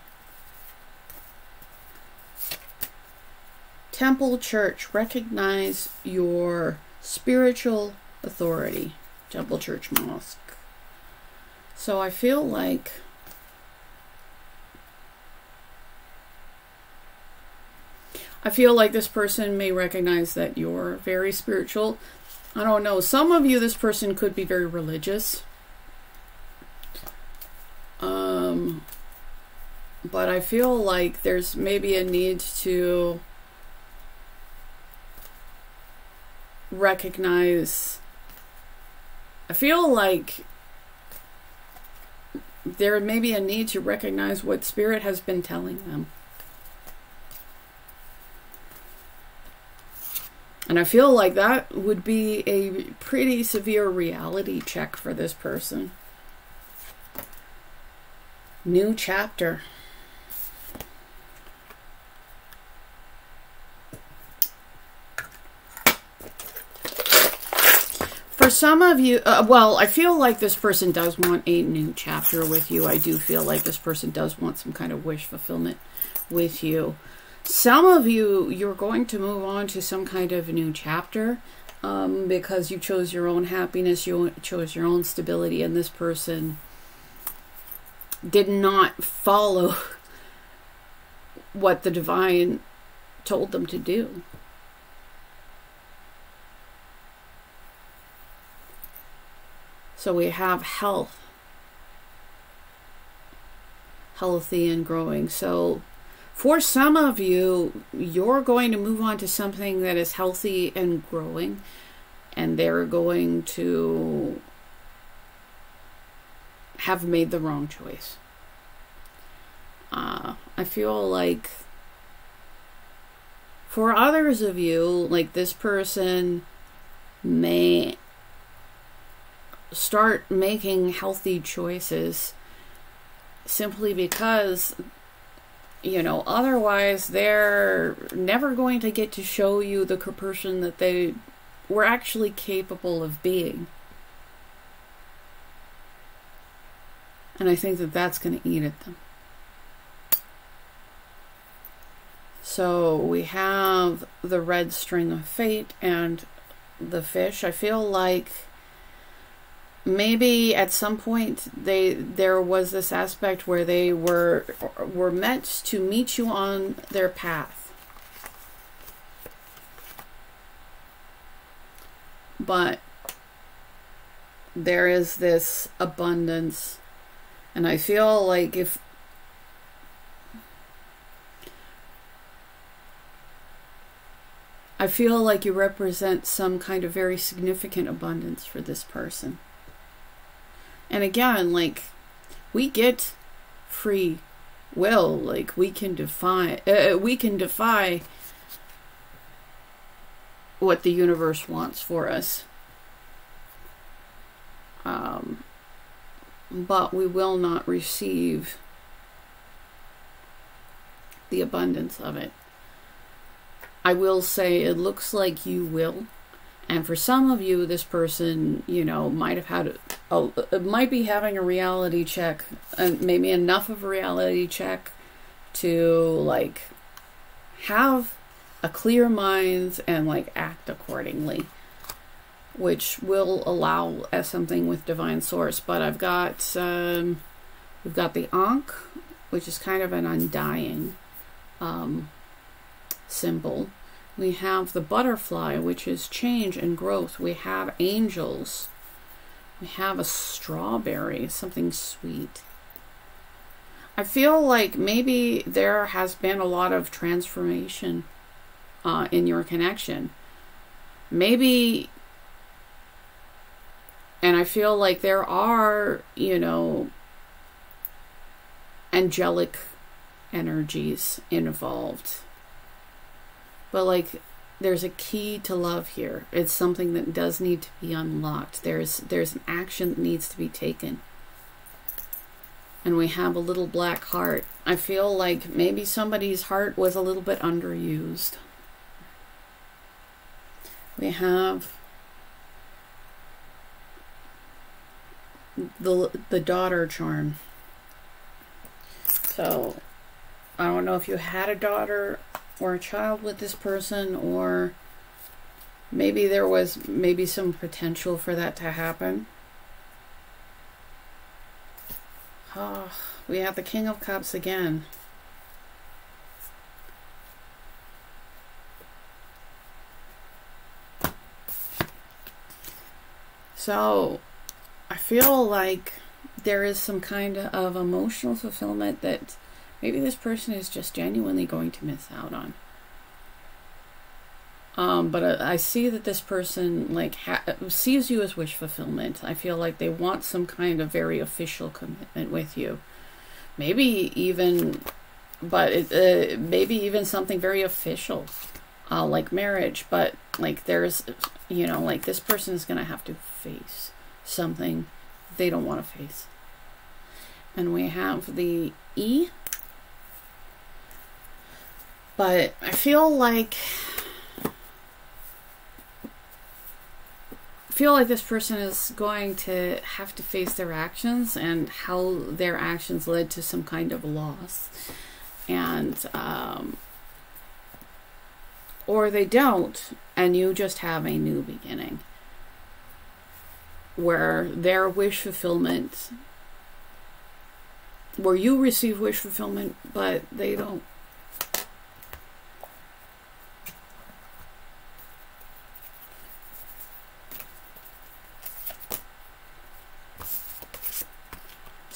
Temple Church, recognize your spiritual authority. Temple Church Mosque. So I feel like this person may recognize that you're very spiritual. I don't know. Some of you, this person could be very religious. But I feel like there's maybe a need to recognize. I feel like there may be a need to recognize what Spirit has been telling them. And I feel like that would be a pretty severe reality check for this person. New chapter. For some of you, well, I feel like this person does want a new chapter with you. I do feel like this person does want some kind of wish fulfillment with you. Some of you, you're going to move on to some kind of new chapter because you chose your own happiness, you chose your own stability, and this person did not follow what the divine told them to do. So we have health, healthy and growing. So for some of you, you're going to move on to something that is healthy and growing, and they're going to have made the wrong choice. I feel like for others of you, like this person may start making healthy choices simply because, you know, otherwise they're never going to get to show you the person that they were actually capable of being. And I think that that's going to eat at them. So we have the red string of fate and the fish. I feel like maybe at some point there was this aspect where they were meant to meet you on their path. But there is this abundance, and I feel like you represent some kind of very significant abundance for this person. And again, like, we get free will, like we can defy what the universe wants for us. But we will not receive the abundance of it. I will say it looks like you will. And for some of you, this person, you know, might be having a reality check, and maybe enough of a reality check to, like, have a clear mind and, like, act accordingly, which will allow as something with divine source. But I've got, we've got the Ankh, which is kind of an undying symbol. We have the butterfly, which is change and growth. We have angels. We have a strawberry, something sweet. I feel like maybe there has been a lot of transformation in your connection. Maybe, and I feel like there are, you know, angelic energies involved. But, like, there's a key to love here. It's something that does need to be unlocked. There's an action that needs to be taken. And we have a little black heart. I feel like maybe somebody's heart was a little bit underused. We have the daughter charm. So, I don't know if you had a daughter or a child with this person, or maybe there was some potential for that to happen. Oh, we have the King of Cups again. So I feel like there is some kind of emotional fulfillment that maybe this person is just genuinely going to miss out on. But I see that this person, like, sees you as wish fulfillment. I feel like they want some kind of very official commitment with you. Maybe even, maybe even something very official, like marriage. But, like, there's, you know, like, this person is going to have to face something they don't want to face. And we have the E. But I feel like this person is going to have to face their actions and how their actions led to some kind of loss. And, or they don't, and you just have a new beginning. Where their wish fulfillment, where you receive wish fulfillment, but they don't.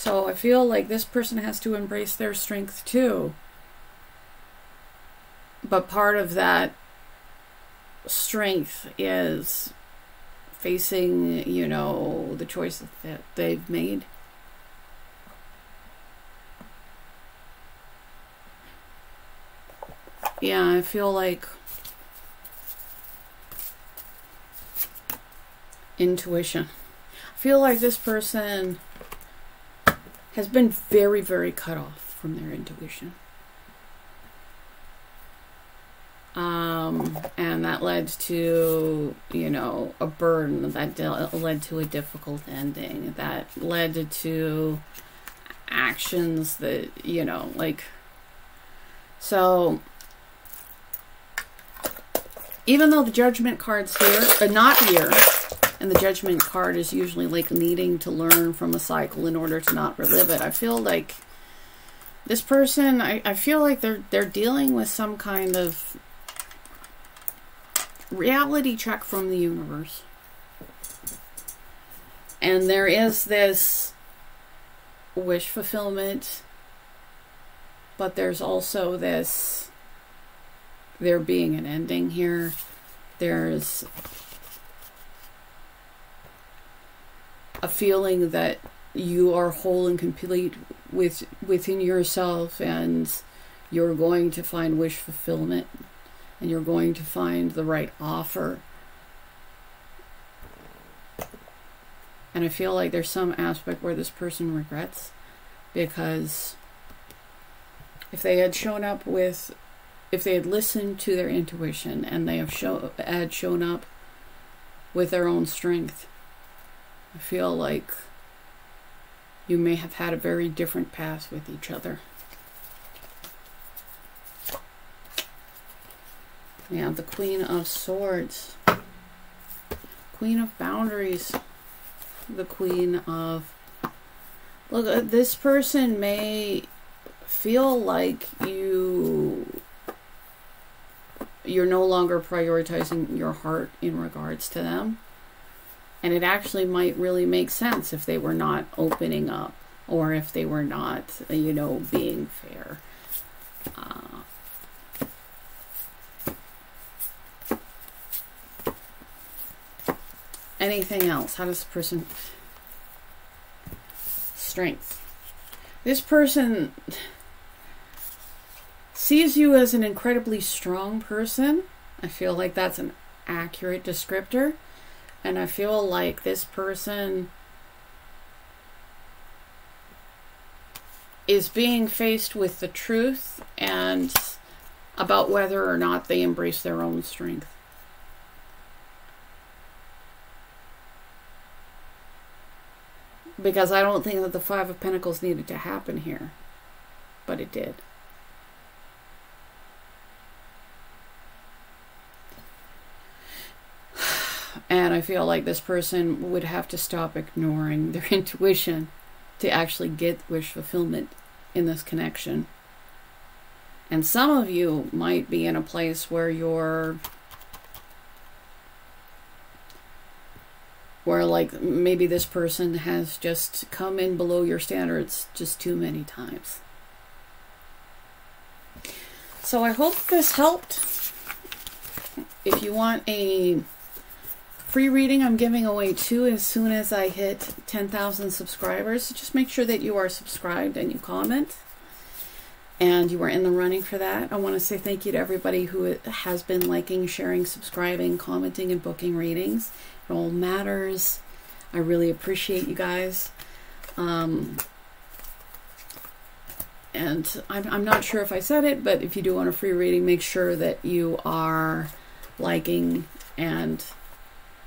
So I feel like this person has to embrace their strength too. But part of that strength is facing, you know, the choices that they've made. Yeah, I feel like intuition. I feel like this person has been very, very cut off from their intuition. And that led to, you know, a burden, that led to a difficult ending, that led to actions that, you know, like, so even though the Judgment card's here, not here, and the Judgment card is usually like needing to learn from a cycle in order to not relive it, I feel like this person, I feel like they're dealing with some kind of reality check from the universe. And there is this wish fulfillment, but there's also this, there being an ending here. There's a feeling that you are whole and complete within yourself, and you're going to find wish fulfillment, and you're going to find the right offer. And I feel like there's some aspect where this person regrets, because if they had shown up with, if they had listened to their intuition and they have shown up with their own strength, I feel like you may have had a very different path with each other. Yeah, the Queen of Swords, Queen of Boundaries, the Queen of... Look, this person may feel like you're no longer prioritizing your heart in regards to them. And it actually might really make sense if they were not opening up, or if they were not, you know, being fair. Anything else? How does this person... Strength. This person sees you as an incredibly strong person. I feel like that's an accurate descriptor. And I feel like this person is being faced with the truth and about whether or not they embrace their own strength. Because I don't think that the Five of Pentacles needed to happen here, but it did. And I feel like this person would have to stop ignoring their intuition to actually get wish fulfillment in this connection. And some of you might be in a place where you're... where, like, maybe this person has just come in below your standards just too many times. So I hope this helped. If you want a free reading, I'm giving away 2 as soon as I hit 10,000 subscribers. So just make sure that you are subscribed and you comment, and you are in the running for that. I want to say thank you to everybody who has been liking, sharing, subscribing, commenting, and booking readings. It all matters. I really appreciate you guys. And I'm not sure if I said it, but if you do want a free reading, make sure that you are liking and...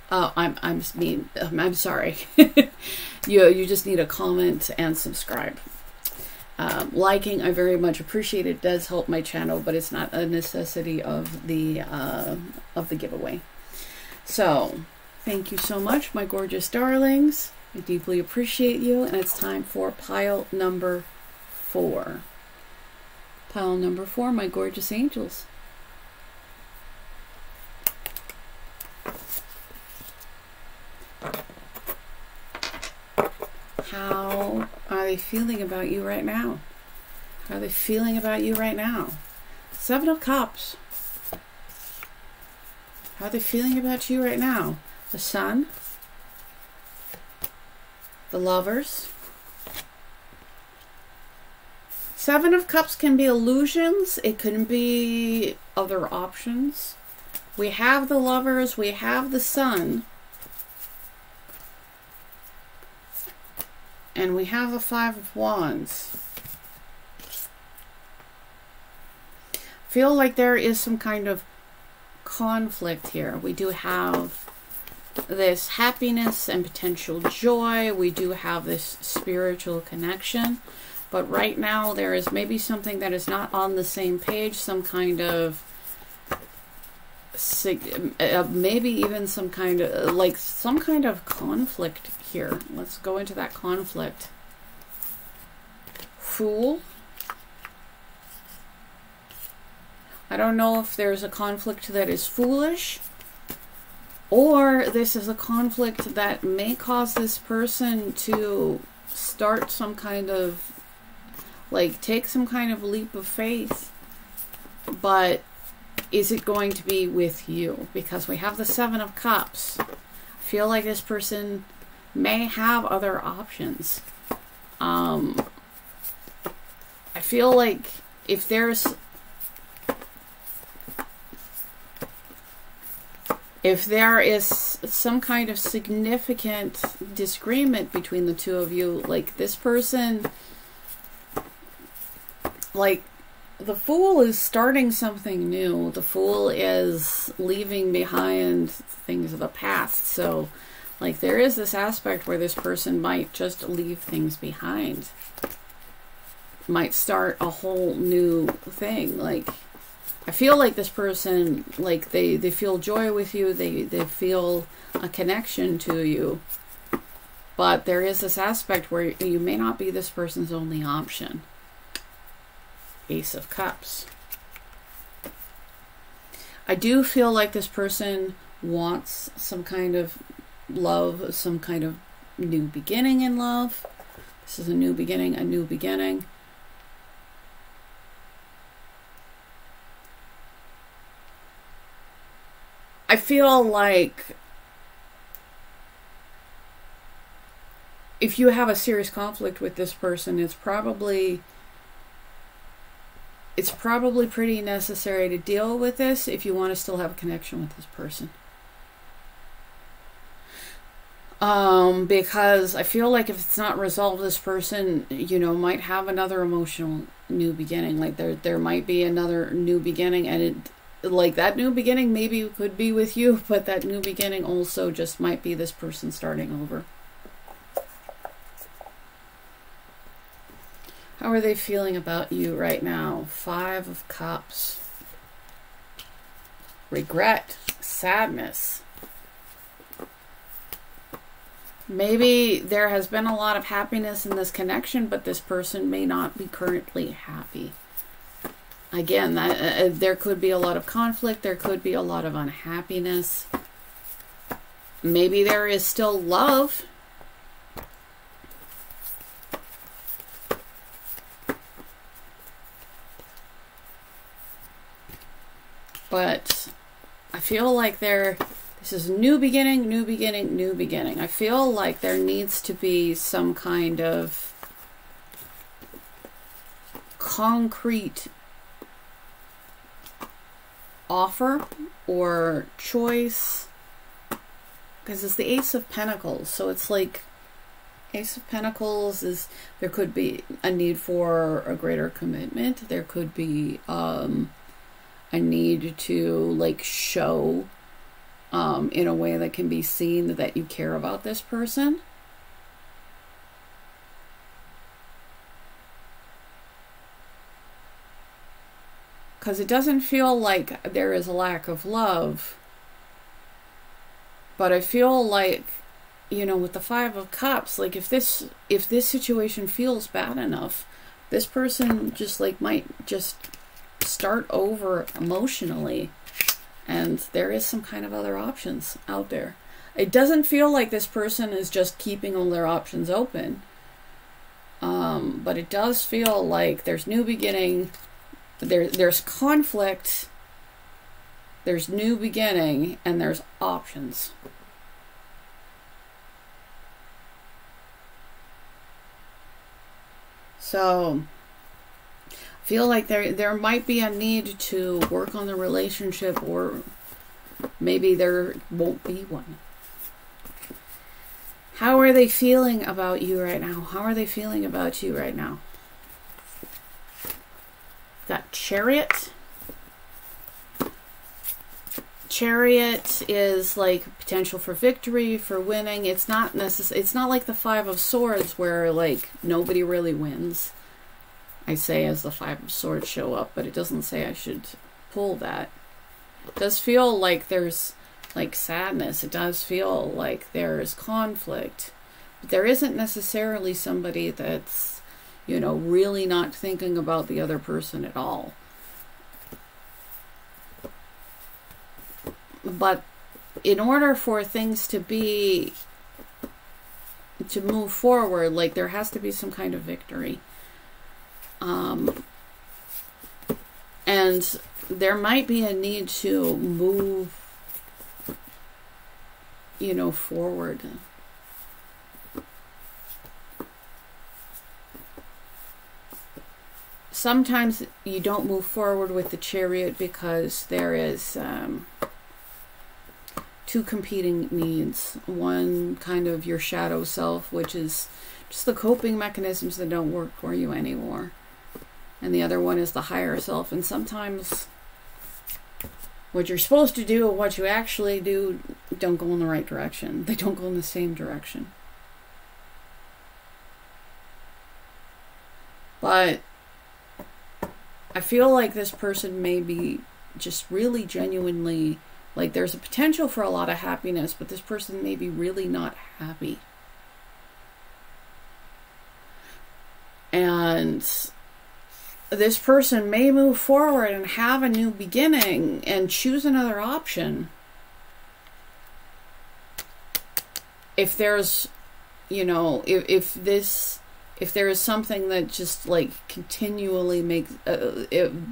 Oh, I'm sorry. You just need a comment and subscribe. Liking, I very much appreciate. It does help my channel, but it's not a necessity of the giveaway. So, thank you so much, my gorgeous darlings. I deeply appreciate you, and it's time for pile number 4. Pile number 4, my gorgeous angels. How are they feeling about you right now? How are they feeling about you right now? Seven of Cups. How are they feeling about you right now? The Sun. The Lovers. Seven of Cups can be illusions. It can be other options. We have the Lovers. We have the Sun. And we have the Five of Wands. Feel like there is some kind of conflict here. We do have this happiness and potential joy. We do have this spiritual connection. But right now there is maybe something that is not on the same page. Some kind of, maybe even some kind of conflict here. Let's go into that conflict. Fool. I don't know if there's a conflict that is foolish, or this is a conflict that may cause this person to start some kind of, like, take some kind of leap of faith. But is it going to be with you? Because we have the Seven of Cups. I feel like this person may have other options. I feel like if there is some kind of significant disagreement between the two of you, like this person, like the Fool is starting something new. The Fool is leaving behind things of the past. So like there is this aspect where this person might just leave things behind. Might start a whole new thing. Like I feel like this person, like they feel joy with you, they feel a connection to you. But there is this aspect where you may not be this person's only option. Ace of Cups. I do feel like this person wants some kind of love, some kind of new beginning in love. This is a new beginning, a new beginning. I feel like if you have a serious conflict with this person, it's probably pretty necessary to deal with this if you want to still have a connection with this person. Because I feel like if it's not resolved, this person, you know, might have another emotional new beginning. Like there might be another new beginning, and like that new beginning maybe could be with you, but that new beginning also just might be this person starting over. How are they feeling about you right now? Five of Cups. Regret. Sadness. Maybe there has been a lot of happiness in this connection, but this person may not be currently happy. Again, there could be a lot of conflict. There could be a lot of unhappiness. Maybe there is still love. But I feel like this is new beginning, new beginning, new beginning. I feel like there needs to be some kind of concrete offer or choice, because it's the Ace of Pentacles. So it's like Ace of Pentacles is, there could be a need for a greater commitment. There could be a need to like show in a way that can be seen that you care about this person. Because it doesn't feel like there is a lack of love. But I feel like, you know, with the Five of Cups, like if this situation feels bad enough, this person just like might just start over emotionally. And there is some kind of other options out there. It doesn't feel like this person is just keeping all their options open. But it does feel like there's new beginning, there's conflict, there's new beginning, and there's options. So I feel like there might be a need to work on the relationship, or maybe there won't be one. How are they feeling about you right now? How are they feeling about you right now? Got Chariot. Chariot is like potential for victory, for winning. It's not like the Five of Swords where like nobody really wins. I say as the Five of Swords show up, but it doesn't say I should pull that. It does feel like there's like sadness. It does feel like there's conflict. But there isn't necessarily somebody that's, you know, really not thinking about the other person at all. But in order for things to move forward, like there has to be some kind of victory. And there might be a need to move, you know, forward. Sometimes you don't move forward with the Chariot because there is two competing needs. One, kind of your shadow self, which is just the coping mechanisms that don't work for you anymore. And the other one is the higher self. And sometimes what you're supposed to do and what you actually do don't go in the right direction. They don't go in the same direction. But I feel like this person may be just really genuinely, like there's a potential for a lot of happiness, but this person may be really not happy. And this person may move forward and have a new beginning and choose another option. If there's, you know, if there is something that just like continually makes, if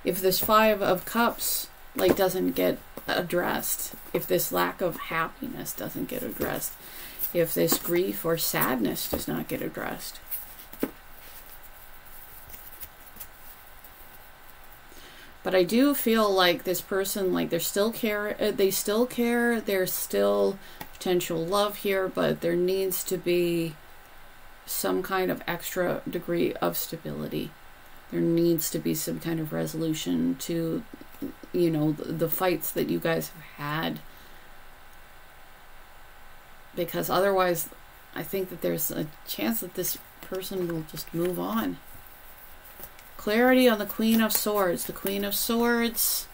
this Five of Cups like doesn't get addressed, if this lack of happiness doesn't get addressed, if this grief or sadness does not get addressed. But I do feel like this person, like they still care, there's still potential love here, but there needs to be some kind of extra degree of stability. There needs to be some kind of resolution to, you know, the fights that you guys have had. Because otherwise, I think that there's a chance that this person will just move on. Clarity on the Queen of Swords. The Queen of Swords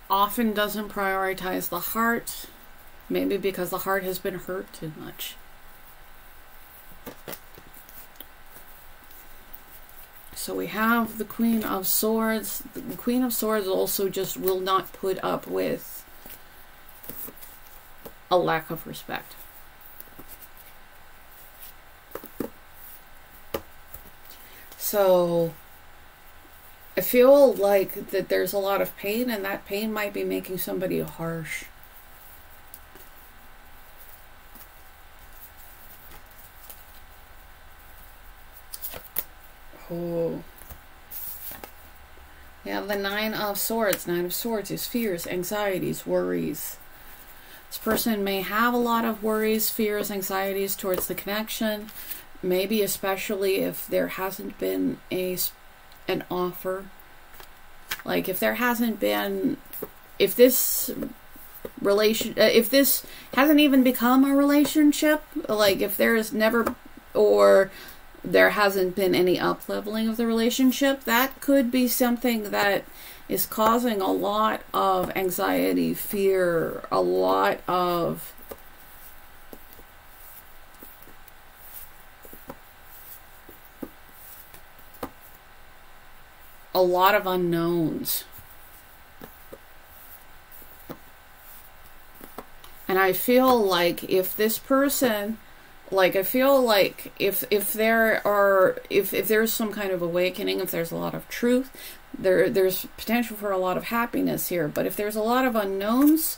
often doesn't prioritize the heart. Maybe because the heart has been hurt too much. So we have the Queen of Swords. The Queen of Swords also just will not put up with a lack of respect. So I feel like that there's a lot of pain, and that pain might be making somebody harsh. Oh. Yeah, the Nine of Swords. Nine of Swords is fears, anxieties, worries. This person may have a lot of worries, fears, anxieties towards the connection. Maybe especially if there hasn't been an offer. Like if there hasn't been, if this hasn't even become a relationship, like if there's never, or there hasn't been any up-leveling of the relationship, that could be something that is causing a lot of anxiety, fear, a lot of unknowns. And I feel like if this person, like, I feel like if there's some kind of awakening, if there's a lot of truth, there's potential for a lot of happiness here. But if there's a lot of unknowns,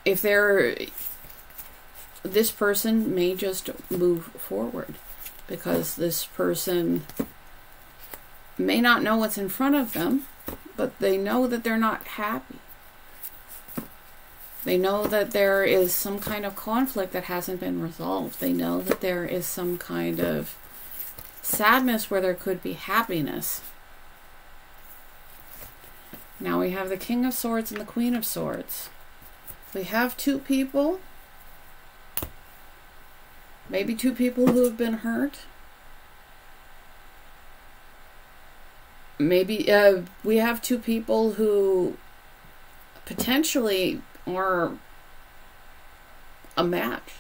this person may just move forward, because this person may not know what's in front of them, but they know that they're not happy. They know that there is some kind of conflict that hasn't been resolved. They know that there is some kind of sadness where there could be happiness. Now we have the King of Swords and the Queen of Swords. We have two people. Maybe two people who have been hurt. Maybe we have two people who potentially are a match.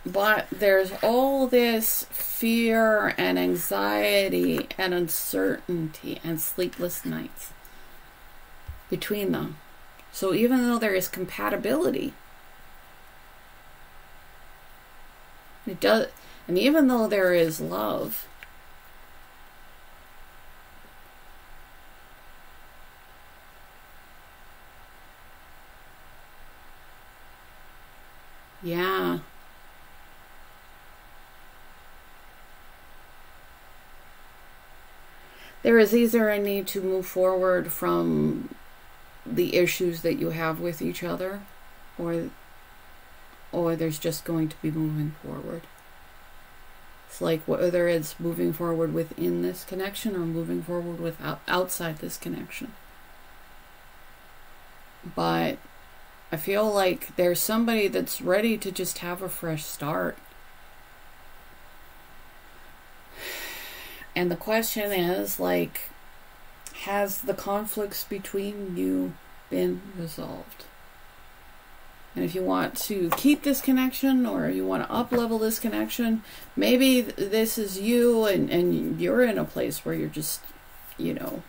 But there's all this fear and anxiety and uncertainty and sleepless nights between them. So even though there is compatibility, and even though there is love, yeah, there is either a need to move forward from the issues that you have with each other, or there's just going to be moving forward. It's like whether it's moving forward within this connection or moving forward outside this connection. But I feel like there's somebody that's ready to just have a fresh start. And the question is, like, has the conflicts between you been resolved? And if you want to keep this connection, or you want to up-level this connection, maybe this is you and you're in a place where you're just, you know,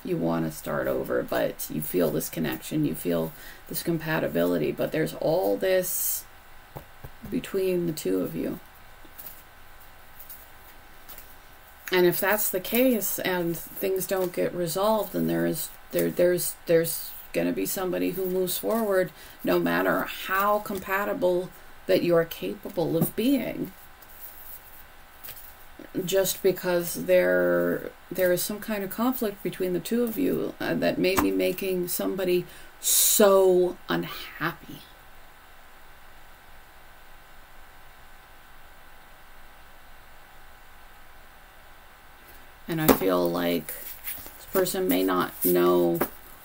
you want to start over, but you feel this connection, you feel this compatibility, but there's all this between the two of you. And if that's the case and things don't get resolved, then there's going to be somebody who moves forward, no matter how compatible that you're capable of being, just because there is some kind of conflict between the two of you that may be making somebody so unhappy. And I feel like this person may not know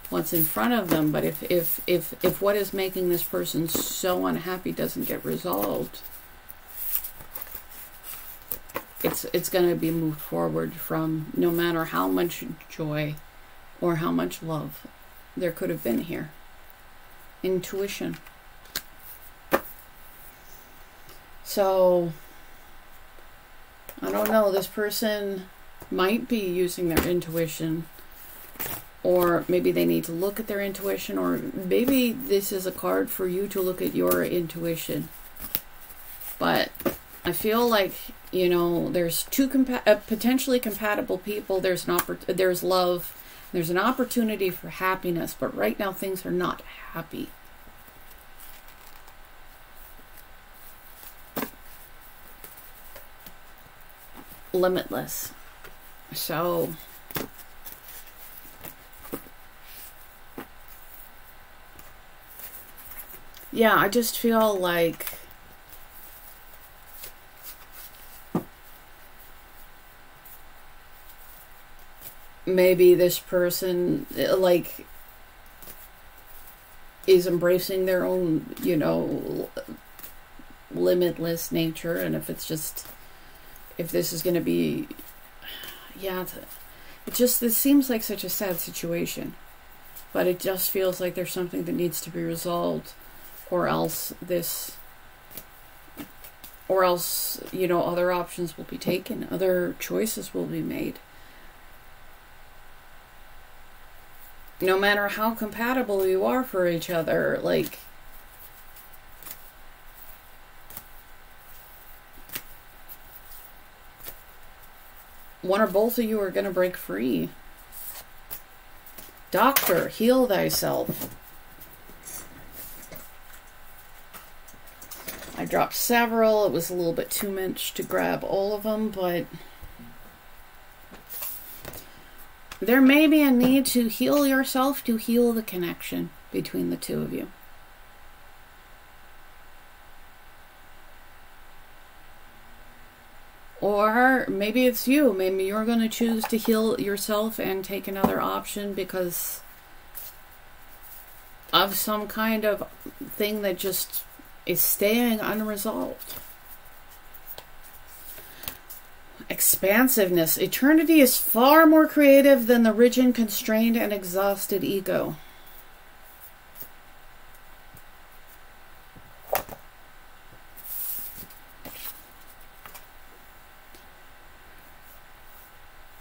what's in front of them, but if what is making this person so unhappy doesn't get resolved, it's going to be moved forward from, no matter how much joy or how much love there could have been here. Intuition. So, I don't know, this person might be using their intuition, or maybe they need to look at their intuition, or maybe this is a card for you to look at your intuition. But I feel like, you know, there's two potentially compatible people. There's love. There's an opportunity for happiness, but right now things are not happy. Limitless. So yeah, I just feel like maybe this person, like, is embracing their own, you know, limitless nature. And if this is going to be, yeah, this seems like such a sad situation, but it just feels like there's something that needs to be resolved, or else, you know, other options will be taken, other choices will be made. no matter how compatible you are for each other, like, one or both of you are going to break free. Doctor, heal thyself. I dropped several. It was a little bit too much to grab all of them, but there may be a need to heal yourself to heal the connection between the two of you. Or maybe it's you. Maybe you're going to choose to heal yourself and take another option because of some kind of thing that just is staying unresolved. Expansiveness. Eternity is far more creative than the rigid, constrained, and exhausted ego.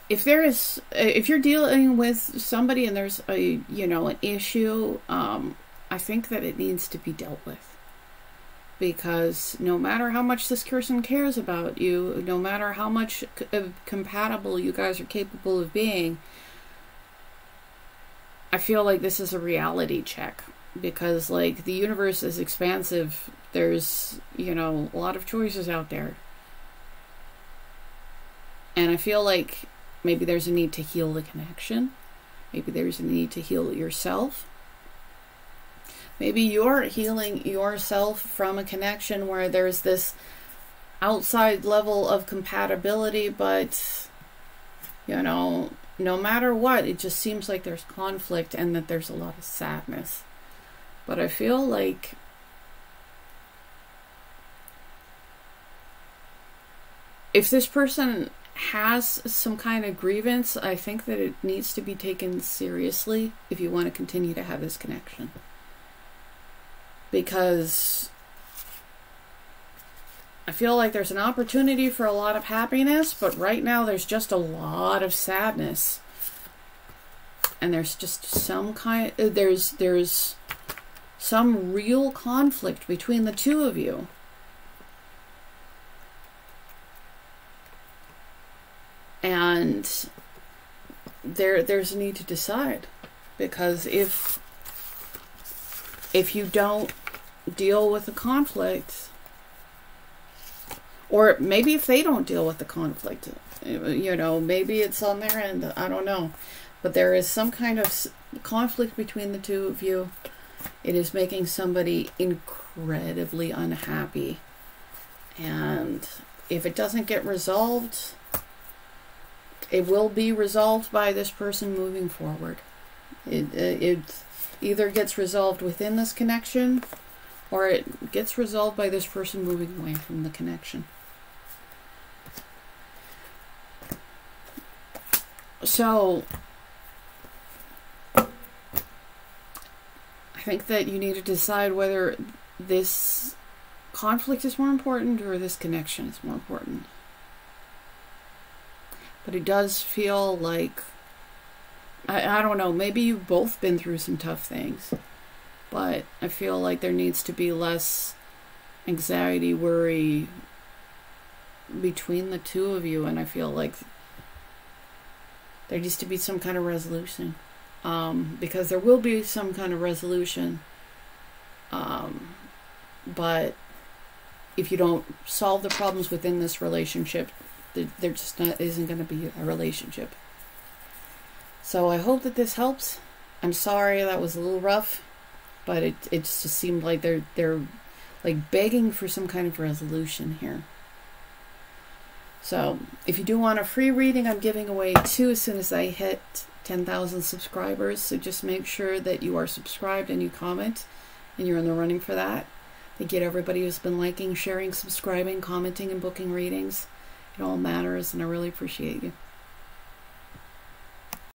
If you're dealing with somebody and there's a, an issue, I think that it needs to be dealt with. Because no matter how much this person cares about you, no matter how much compatible you guys are capable of being, I feel like this is a reality check. Because, like, the universe is expansive. There's, a lot of choices out there. And I feel like maybe there's a need to heal the connection. Maybe there's a need to heal yourself. Maybe you're healing yourself from a connection where there's this outside level of compatibility, but, no matter what, it just seems like there's conflict and that there's a lot of sadness. But I feel like if this person has some kind of grievance, I think that it needs to be taken seriously if you want to continue to have this connection. Because I feel like there's an opportunity for a lot of happiness, but right now there's just a lot of sadness. And there's just some kind, there's some real conflict between the two of you. And there's a need to decide, because if you don't deal with the conflict, or maybe if they don't deal with the conflict, maybe it's on their end, I don't know, but there is some kind of conflict between the two of you. It is making somebody incredibly unhappy, and if it doesn't get resolved, it will be resolved by this person moving forward. It either gets resolved within this connection, or it gets resolved by this person moving away from the connection. So, I think that you need to decide whether this conflict is more important or this connection is more important. But it does feel like, I don't know, maybe you've both been through some tough things, but I feel like there needs to be less anxiety, worry between the two of you, and I feel like there needs to be some kind of resolution, because there will be some kind of resolution, but if you don't solve the problems within this relationship, there just isn't going to be a relationship. So I hope that this helps. I'm sorry that was a little rough, but it just seemed like they're like begging for some kind of resolution here. So if you do want a free reading, I'm giving away 2 as soon as I hit 10,000 subscribers. So just make sure that you are subscribed and you comment, and you're in the running for that. Thank you to everybody who's been liking, sharing, subscribing, commenting, and booking readings. It all matters, and I really appreciate you.